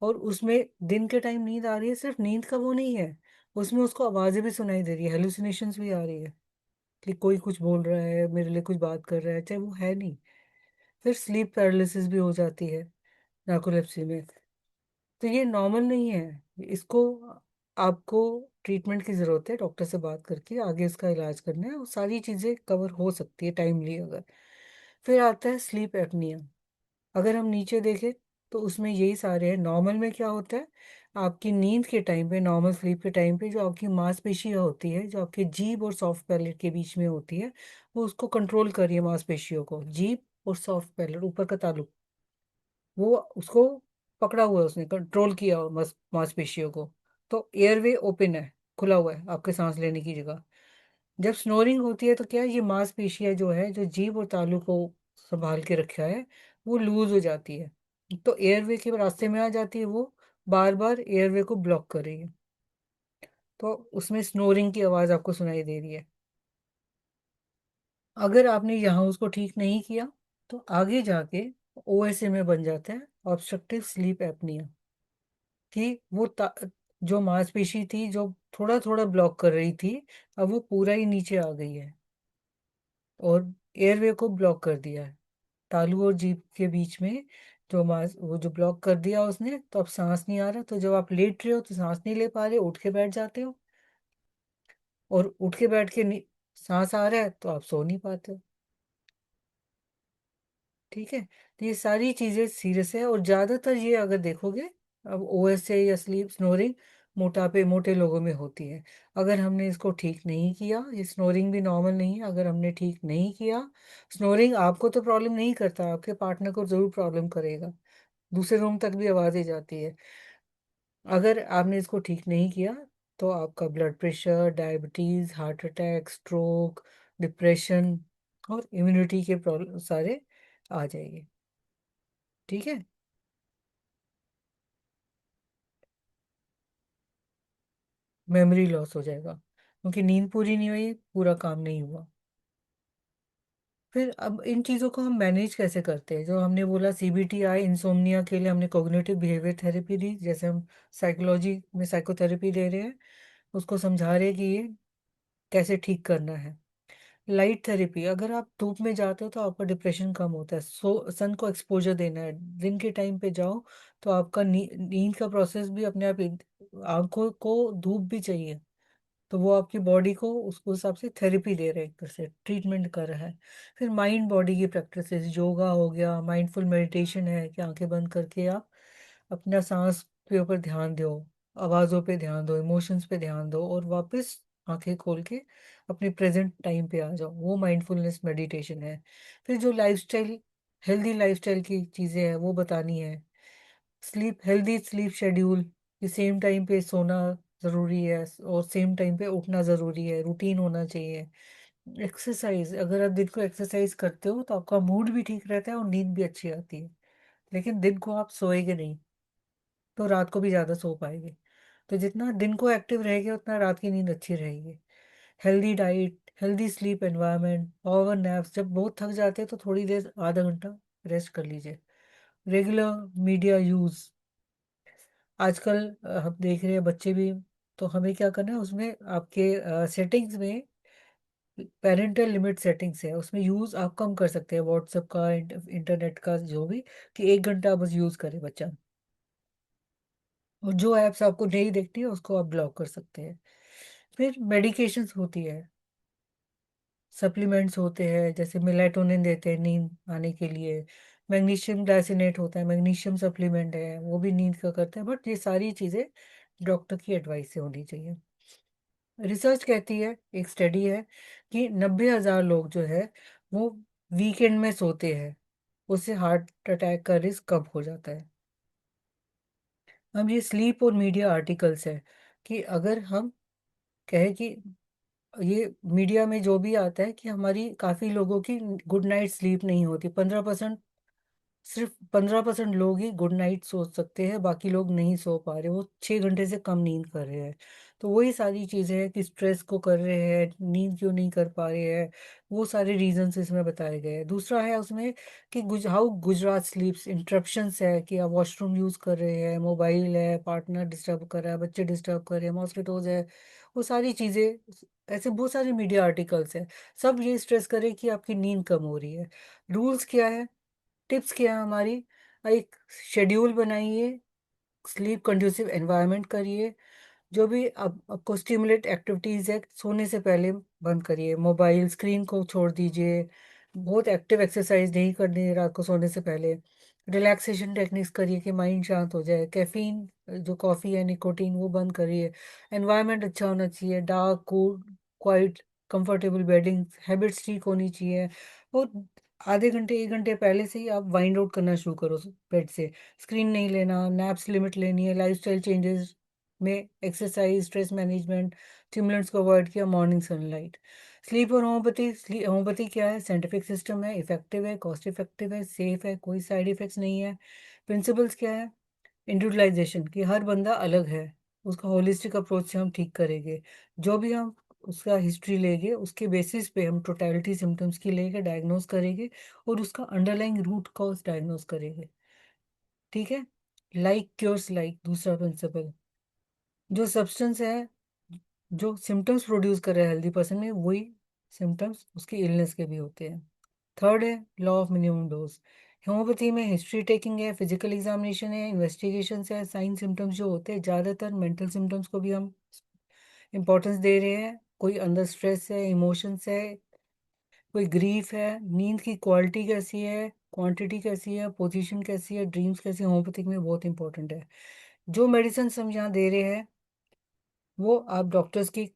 और उसमें दिन के टाइम नींद आ रही है, सिर्फ नींद का वो नहीं है, उसमें उसको आवाजें भी सुनाई दे रही है, हेलुसिनेशंस भी आ रही है कि कोई कुछ बोल रहा है, मेरे लिए कुछ बात कर रहा है, चाहे वो है नहीं। फिर स्लीप पैरालिसिस भी हो जाती है नार्कोलेप्सी में। तो ये नॉर्मल नहीं है, इसको आपको ट्रीटमेंट की जरूरत है, डॉक्टर से बात करके आगे इसका इलाज करना है। वो सारी चीजें कवर हो सकती है टाइमली अगर। फिर आता है स्लीप एपनिया। अगर हम नीचे देखें तो उसमें यही सारे हैं। नॉर्मल में क्या होता है, आपकी नींद के टाइम पे, नॉर्मल स्लीप के टाइम पे जो आपकी मांसपेशियां होती है, जो आपके जीभ और सॉफ्ट पैलेट के बीच में होती है, वो उसको कंट्रोल करिए, मांसपेशियों को, जीभ और सॉफ्ट पैलेट ऊपर का तालु, वो उसको पकड़ा हुआ है, उसने कंट्रोल किया हुआ मांसपेशियों को। तो एयरवे ओपन है, खुला हुआ है आपके सांस लेने की जगह। जब स्नोरिंग होती है तो क्या है, ये मांसपेशियां जो है, जो जीभ और तालू को संभाल के रखा है, वो लूज हो जाती है, तो एयरवे के रास्ते में आ जाती है, वो बार बार एयरवे को ब्लॉक कर रही है। तो उसमें स्नोरिंग की आवाज आपको सुनाई दे रही है। अगर आपने यहाँ उसको ठीक नहीं किया तो आगे जाके ओएसए में बन जाता है, ऑब्स्ट्रक्टिव स्लीप एपनिया, कि जो मांसपेशी थी जो थोड़ा थोड़ा ब्लॉक कर रही थी, अब वो पूरा ही नीचे आ गई है और एयरवे को ब्लॉक कर दिया है, तालू और जीभ के बीच में। जो मांस वो जो ब्लॉक कर दिया उसने, तो अब सांस नहीं आ रहा, तो जब आप लेट रहे हो तो सांस नहीं ले पा रहे, उठ के बैठ जाते हो, और उठ के बैठ के सांस आ रहा है तो आप सो नहीं पाते हो। ठीक है, तो ये सारी चीजें सीरियस है। और ज्यादातर ये अगर देखोगे, अब ओएसए या स्लीप स्नोरिंग मोटापे मोटे लोगों में होती है। अगर हमने इसको ठीक नहीं किया, ये स्नोरिंग भी नॉर्मल नहीं है, अगर हमने ठीक नहीं किया, स्नोरिंग आपको तो प्रॉब्लम नहीं करता, आपके पार्टनर को जरूर प्रॉब्लम करेगा, दूसरे रूम तक भी आवाजें जाती है। अगर आपने इसको ठीक नहीं किया तो आपका blood pressure, diabetes, heart attack, stroke, depression और इम्यूनिटी के प्रॉब्लम सारे आ जाएंगे। ठीक है, मेमोरी लॉस हो जाएगा क्योंकि नींद पूरी नहीं हुई, पूरा काम नहीं हुआ। फिर अब इन चीज़ों को हम मैनेज कैसे करते हैं, जो हमने बोला सीबीटी आई इंसोम्निया के लिए हमने कॉग्निटिव बिहेवियर थेरेपी दी, जैसे हम साइकोलॉजी में साइकोथेरेपी दे रहे हैं, उसको समझा रहे हैं कि ये कैसे ठीक करना है। लाइट थेरेपी, अगर आप धूप में जाते हो तो आपका डिप्रेशन कम होता है, सन को एक्सपोजर देना है, दिन के टाइम पे जाओ तो आपका नींद का प्रोसेस भी अपने आप आंखों को धूप भी चाहिए, तो वो आपकी बॉडी को उसको हिसाब से थेरेपी दे रहा है, एक तरह से ट्रीटमेंट कर रहा है। फिर माइंड बॉडी की प्रैक्टिसेस, योगा हो गया, माइंडफुल मेडिटेशन है कि आंखें बंद करके आप अपना सांस के ऊपर ध्यान दो, आवाज़ों पे ध्यान दो, इमोशंस पे ध्यान दो, और वापस आंखें खोल के अपने प्रेजेंट टाइम पे आ जाओ, वो माइंडफुलनेस मेडिटेशन है। फिर जो लाइफस्टाइल, हेल्दी लाइफस्टाइल की चीज़ें हैं वो बतानी है। स्लीप, हेल्दी स्लीप शेड्यूल, कि सेम टाइम पे सोना ज़रूरी है और सेम टाइम पे उठना ज़रूरी है, रूटीन होना चाहिए। एक्सरसाइज, अगर आप दिन को एक्सरसाइज करते हो तो आपका मूड भी ठीक रहता है और नींद भी अच्छी आती है। लेकिन दिन को आप सोएंगे नहीं तो रात को भी ज़्यादा सो पाएंगे, तो जितना दिन को एक्टिव रहेंगे उतना रात की नींद अच्छी रहेगी। Healthy diet, healthy sleep environment, power naps, जब बहुत थक जाते हैं तो थोड़ी देर, आधा घंटा रेस्ट कर लीजिए। रेगुलर मीडिया यूज़, आजकल हम देख रहे हैं बच्चे भी, तो हमें क्या करना है, उसमें आपके सेटिंग्स में पेरेंटल लिमिट सेटिंग्स है, उसमें यूज़ आप कम कर सकते हैं व्हाट्सएप का, इंटरनेट का, जो भी, कि 1 घंटा बस यूज़ करे बच्चा, और जो ऐप्स आपको नहीं देखती है उसको आप ब्लॉक कर सकते हैं। फिर मेडिकेशंस होती है, सप्लीमेंट्स होते हैं, जैसे मेलाटोनिन देते हैं नींद आने के लिए, मैग्नीशियम डाइसिनेट होता है, मैग्नीशियम सप्लीमेंट है, वो भी नींद का करता है, बट ये सारी चीज़ें डॉक्टर की एडवाइस से होनी चाहिए। रिसर्च कहती है, एक स्टडी है, कि 90,000 लोग जो है वो वीकेंड में सोते हैं, उससे हार्ट अटैक का रिस्क कम हो जाता है। अब ये स्लीप और मीडिया आर्टिकल्स है, कि अगर हम कहें कि ये मीडिया में जो भी आता है कि हमारी काफी लोगों की गुड नाइट स्लीप नहीं होती। 15%, सिर्फ 15% लोग ही गुड नाइट सो सकते हैं, बाकी लोग नहीं सो पा रहे, वो 6 घंटे से कम नींद कर रहे हैं। तो वही सारी चीजें हैं कि स्ट्रेस को कर रहे हैं, नींद क्यों नहीं कर पा रहे हैं, वो सारे रीजंस इसमें बताए गए हैं। दूसरा है उसमें कि हाउ गुजरात स्लीप्स, इंटरप्शंस है कि आप वॉशरूम यूज कर रहे हैं, मोबाइल है, पार्टनर डिस्टर्ब कर रहा है, बच्चे डिस्टर्ब कर रहे हैं, मॉस्किटोज है, वो सारी चीजें, ऐसे बहुत सारे मीडिया आर्टिकल्स हैं, सब ये स्ट्रेस करे कि आपकी नींद कम हो रही है। रूल्स क्या है, टिप्स क्या है हमारी, एक शेड्यूल बनाइए, स्लीप कंड्यूसिव एनवायरनमेंट करिए, जो भी आपको स्टिमुलेट एक्टिविटीज है सोने से पहले बंद करिए, मोबाइल स्क्रीन को छोड़ दीजिए, बहुत एक्टिव एक्सरसाइज नहीं करनी है रात को सोने से पहले, रिलैक्सेशन टेक्निक्स करिए कि माइंड शांत हो जाए, कैफीन जो कॉफ़ी है निकोटीन वो बंद करिए, एनवायरनमेंट अच्छा होना चाहिए, dark cool quiet comfortable bedding habits ठीक होनी चाहिए, और आधे घंटे 1 घंटे पहले से ही आप वाइंड आउट करना शुरू करो बेड से, स्क्रीन नहीं लेना, नैप्स लिमिट लेनी है, लाइफस्टाइल चेंजेस में एक्सरसाइज, स्ट्रेस मैनेजमेंट, स्टिमुलेंट्स को अवॉइड किया, मॉर्निंग सनलाइट। स्लीप और होम्योपैथी, होम्योपैथी क्या है, साइंटिफिक सिस्टम है, इफेक्टिव है, कॉस्ट इफेक्टिव है, सेफ है, कोई साइड इफेक्ट्स नहीं है। प्रिंसिपल्स क्या है, इंडिविजुअलाइजेशन कि हर बंदा अलग है, उसका होलिस्टिक अप्रोच से हम ठीक करेंगे, जो भी हम उसका हिस्ट्री लेंगे उसके बेसिस पे हम टोटलिटी सिम्टम्स की लेके डायग्नोस करेंगे और उसका अंडरलाइंग रूट कॉज डायग्नोस करेंगे। ठीक है, लाइक क्योर्स लाइक, दूसरा प्रिंसिपल, जो सब्सटेंस है जो सिम्टम्स प्रोड्यूस कर रहा है हेल्दी पर्सन में, वही सिम्टम्स उसकी इलनेस के भी होते हैं। थर्ड है law of minimum dose, homeopathy में हिस्ट्री टेकिंग है, फिजिकल एग्जामिनेशन है, इन्वेस्टिगेशन है, साइन सिम्टम्स जो होते हैं, ज़्यादातर मेंटल सिम्टम्स को भी हम इंपॉर्टेंस दे रहे हैं, कोई अंदर स्ट्रेस है, इमोशंस है, कोई ग्रीफ है, नींद की क्वालिटी कैसी है, क्वांटिटी कैसी है, पोजीशन कैसी है, ड्रीम्स कैसी है, होम्योपैथिक में बहुत इंपॉर्टेंट है। जो मेडिसिन हम यहाँ दे रहे हैं वो आप डॉक्टर्स की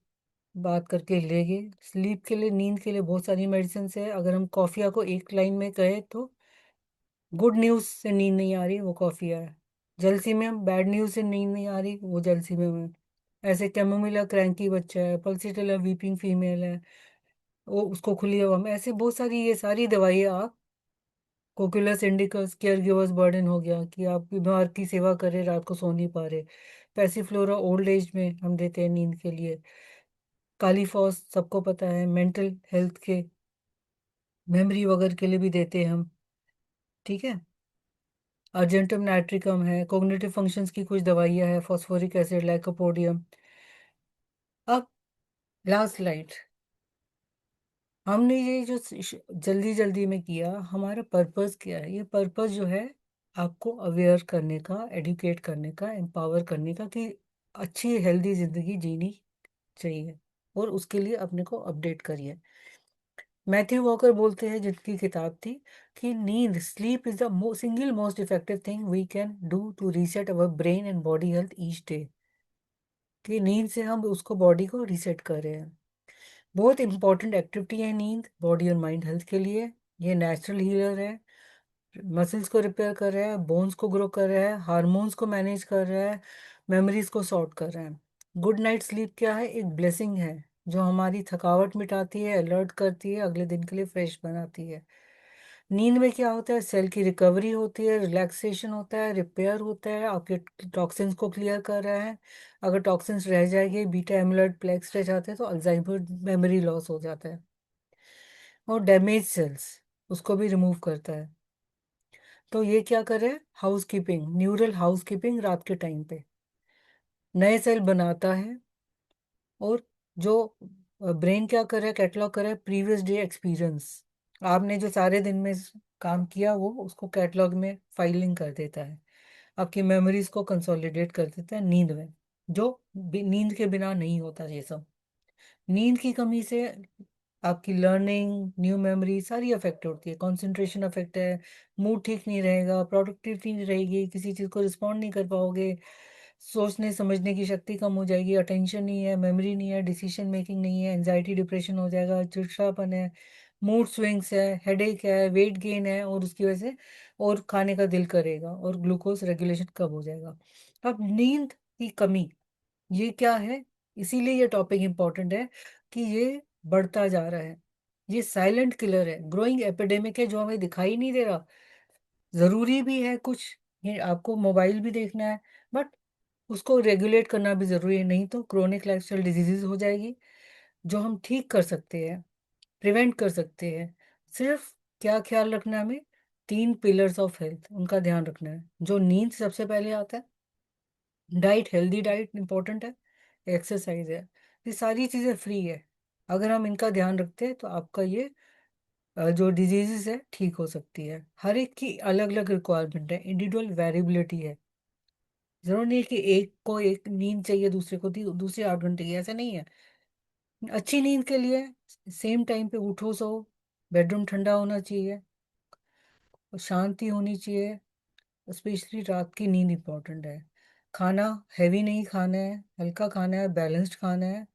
बात करके लेंगे। स्लीप के लिए, नींद के लिए बहुत सारी मेडिसिन है, अगर हम कॉफिया को एक लाइन में कहें तो गुड न्यूज़ से नींद नहीं आ रही वो कॉफिया है, जलसी में हम बैड न्यूज़ से नींद नहीं आ रही वो जलसी में है। ऐसे कैमोमिला क्रैंकी बच्चा है, पल्सिटला वीपिंग फीमेल है, वो उसको खुली हवा में, ऐसे बहुत सारी ये सारी दवाइयाँ आप, cocculus indicus care givers burden हो गया कि आप बीमार की सेवा करें, रात को सो नहीं पा रहे, पैसीफ्लोरा ओल्ड एज में हम देते हैं नींद के लिए, कालीफॉस सबको पता है मेंटल हेल्थ के, मेमोरी वगैरह के लिए भी देते हैं हम। ठीक है, अर्जेंटम नाइट्रिकम है, कॉग्निटिव फंक्शंस की कुछ दवाइयाँ है, फॉस्फोरिक एसिड, लाइकोपोडियम। अब लास्ट स्लाइड, हमने ये जो जल्दी जल्दी में किया, हमारा पर्पस क्या है, ये पर्पस जो है आपको अवेयर करने का, एडुकेट करने का, एम्पावर करने का कि अच्छी हेल्दी जिंदगी जीनी चाहिए, और उसके लिए अपने को अपडेट करिए। मैथ्यू वॉकर बोलते हैं, जिनकी किताब थी, कि नींद, sleep is the single most effective thing we can do to reset our brain and body health each day, कि नींद से हम उसको बॉडी को रीसेट कर रहे हैं। बहुत इंपॉर्टेंट एक्टिविटी है नींद बॉडी और माइंड हेल्थ के लिए, ये नेचुरल हीलर है, मसल्स को रिपेयर कर रहा है, बोन्स को ग्रो कर रहा है, हार्मोन्स को मैनेज कर रहा है, मेमोरीज को सॉर्ट कर रहा है। गुड नाइट स्लीप क्या है, एक ब्लेसिंग है जो हमारी थकावट मिटाती है, अलर्ट करती है, अगले दिन के लिए फ्रेश बनाती है। नींद में क्या होता है, सेल की रिकवरी होती है, रिलैक्सेशन होता है, रिपेयर होता है, आपके टॉक्सिन्स को क्लियर कर रहा है, अगर टॉक्सिन्स रह जाएंगे, बीटा एमिलॉइड प्लेक्स रह जाते हैं तो अल्जाइमर मेमोरी लॉस हो जाता है, और डैमेज सेल्स उसको भी रिमूव करता है। तो ये क्या करे, house keeping, neural house keeping रात के टाइम पे नए सेल बनाता है, और जो ब्रेन क्या कर रहा है, कैटलॉग कर रहा है प्रीवियस डे एक्सपीरियंस, आपने जो सारे दिन में काम किया वो उसको कैटलॉग में फाइलिंग कर देता है, आपकी मेमोरीज को कंसोलिडेट कर देता है नींद में, जो नींद के बिना नहीं होता ये सब। नींद की कमी से आपकी लर्निंग, न्यू मेमोरी सारी अफेक्ट होती है, कंसंट्रेशन अफेक्ट है, मूड ठीक नहीं रहेगा, प्रोडक्टिविटी नहीं रहेगी, किसी चीज़ को रिस्पॉन्ड नहीं कर पाओगे, सोचने समझने की शक्ति कम हो जाएगी, अटेंशन नहीं है, मेमोरी नहीं है, डिसीजन मेकिंग नहीं है, एंजाइटी डिप्रेशन हो जाएगा, चिड़चिड़ापन है, मूड स्विंग्स है, हेडेक है, वेट गेन है, और उसकी वजह से और खाने का दिल करेगा, और ग्लूकोज रेगुलेशन कम हो जाएगा। अब नींद की कमी ये क्या है, इसीलिए ये टॉपिक इम्पोर्टेंट है। कि ये बढ़ता जा रहा है। ये साइलेंट किलर है, ग्रोइंग एपिडेमिक है जो हमें दिखाई नहीं दे रहा। जरूरी भी है कुछ, ये आपको मोबाइल भी देखना है, बट उसको रेगुलेट करना भी जरूरी है, नहीं तो क्रोनिक लाइफस्टाइल डिजीजेज हो जाएगी। जो हम ठीक कर सकते हैं, प्रिवेंट कर सकते हैं, सिर्फ क्या ख्याल रखना है हमें, 3 पिलर्स ऑफ हेल्थ, उनका ध्यान रखना है। जो नींद सबसे पहले आता है, डाइट, हेल्दी डाइट इंपॉर्टेंट है, एक्सरसाइज है, ये सारी चीज़ें फ्री है। अगर हम इनका ध्यान रखते हैं तो आपका ये जो डिजीजेस है ठीक हो सकती है। हर एक की अलग अलग रिक्वायरमेंट है, इंडिविजुअल वेरिएबिलिटी है। जरूरी नहीं है कि एक को एक नींद चाहिए, दूसरे को दूसरी 8 घंटे की, ऐसा नहीं है। अच्छी नींद के लिए सेम टाइम पे उठो, सो, बेडरूम ठंडा होना चाहिए और शांति होनी चाहिए। स्पेशली रात की नींद इंपॉर्टेंट है। खाना हैवी नहीं खाना है, हल्का खाना है, बैलेंस्ड खाना है।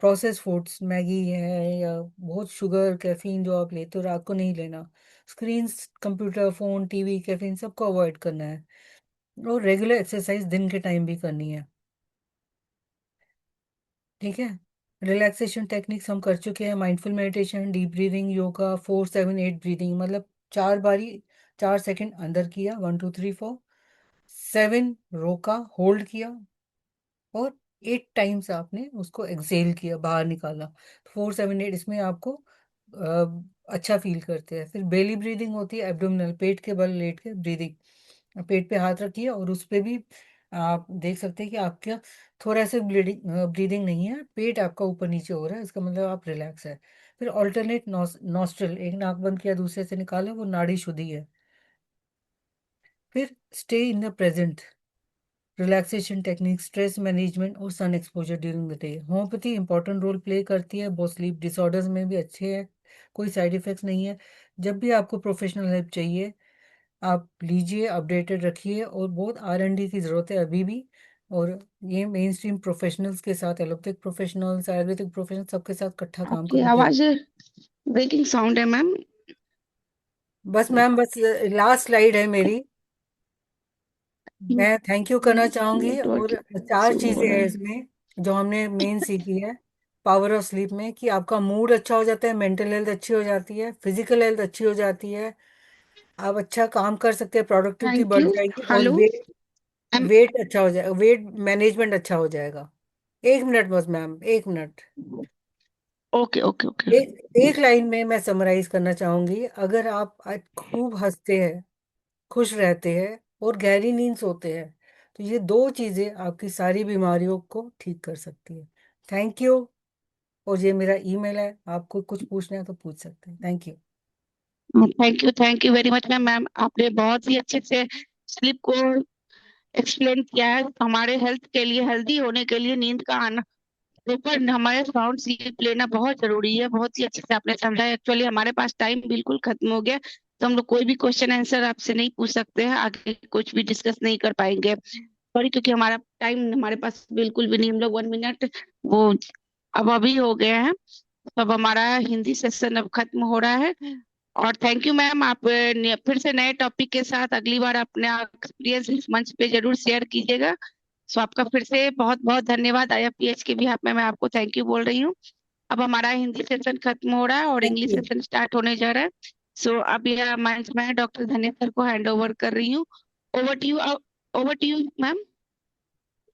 प्रोसेस फूड्स, मैगी है या बहुत शुगर, कैफीन जो आप लेते हो रात को नहीं लेना। Screens, computer, phone, TV, caffeine सबको अवॉइड करना है। और रेगुलर एक्सरसाइज दिन के टाइम भी करनी है। ठीक है। रिलैक्सेशन टेक्निक्स हम कर चुके हैं, mindful meditation, deep breathing, yoga, 4-7-8 breathing, मतलब 4 बारी, 4 सेकंड अंदर किया, 1 2 3 4, 7 रोका, होल्ड किया, और 8 टाइम्स आपने उसको एक्सेल किया, बाहर निकाला। 4-7-8 इसमें आपको अच्छा फील करते हैं। फिर बेली ब्रीदिंग होती है, एब्डोमिनल, पेट के बल लेट के ब्रीदिंग। पेट पे हाथ रखिए और उस पे भी आप देख सकते हैं कि आपका थोड़ा सा ब्लीडिंग ब्रीदिंग नहीं है, पेट आपका ऊपर नीचे हो रहा है, इसका मतलब आप रिलैक्स है। फिर ऑल्टरनेट नॉस्ट्रल, एक नाक बंद किया दूसरे से निकाला, वो नाड़ी शुद्धि है। फिर stay in the present, relaxation technique, stress management और sun exposure during the day. Homeopathy important role play करती है, बहुत स्लीप डिसऑर्डर्स में भी अच्छे है, कोई साइड इफेक्ट्स नहीं है। जब भी आपको प्रोफेशनल हेल्प चाहिए आप लीजिए, अपडेटेड रखिए। और बहुत R&D की ज़रूरत है अभी भी। और ये मेन स्ट्रीम प्रोफेशनल्स के साथ, एलोपैथिक प्रोफेशनल्स, आयुर्वेदिक प्रोफेशनल, सबके साथ इकट्ठा काम आपकी करना जरूरी। आवाज ब्रेकिंग साउंड है मैम। बस मैम, बस लास्ट स्लाइड है मेरी। मैं थैंक यू करना चाहूंगी। नेटवर्क और 4 चीजें हो रहा हैं है। इसमें जो हमने मेन सीखी है पावर ऑफ स्लीप में, कि आपका मूड अच्छा हो जाता है, मेंटल हेल्थ अच्छी हो जाती है, फिजिकल हेल्थ अच्छी हो जाती है, आप अच्छा काम कर सकते हैं, प्रोडक्टिविटी थैंक बढ़ यू। जाएगी, और हेलो वेट मैम। वेट अच्छा हो जाएगा, वेट मैनेजमेंट अच्छा हो जाएगा। 1 मिनट बस ma'am, 1 minute. Okay okay okay. एक लाइन में मैं समराइज करना चाहूंगी, अगर आप आज खूब हंसते हैं, खुश रहते हैं और गहरी नींद सोते हैं, तो ये 2 चीजें आपकी सारी बीमारियों को ठीक कर सकती है। Thank you. और ये मेरा ईमेल है, आपको कुछ पूछना है तो पूछ सकते हैं। Thank you. Thank you very much ma'am. Ma'am आपने बहुत ही अच्छे से स्लीप को एक्सप्लेन किया है। हमारे हेल्थ के लिए, हेल्दी होने के लिए नींद का आना, प्रॉपर हमारे साउंड स्लीप लेना बहुत जरूरी है। बहुत ही अच्छे से आपने समझा। एक्चुअली हमारे पास टाइम बिल्कुल खत्म हो गया, तो हम लोग कोई भी क्वेश्चन आंसर आपसे नहीं पूछ सकते हैं, आगे कुछ भी डिस्कस नहीं कर पाएंगे। सॉरी, क्योंकि हमारा टाइम हमारे पास बिल्कुल भी नहीं। हम लोग 1 मिनट वो अब अभी हो गए हैं। तो अब हमारा हिंदी सेशन अब खत्म हो रहा है। और थैंक यू मैम। आप फिर से नए टॉपिक के साथ अगली बार अपना एक्सपीरियंस इस मंच पे जरूर शेयर कीजिएगा। सो आपका फिर से बहुत बहुत धन्यवाद। IFPH के भी हाथ में मैं आपको थैंक यू बोल रही हूँ। अब हमारा हिंदी सेशन खत्म हो रहा है और thank English you. Session start होने जा रहा है। सो अब यह मंच मैं डॉक्टर धन्य सर को हैंड ओवर कर रही हूँ। Over to you. Over to you ma'am.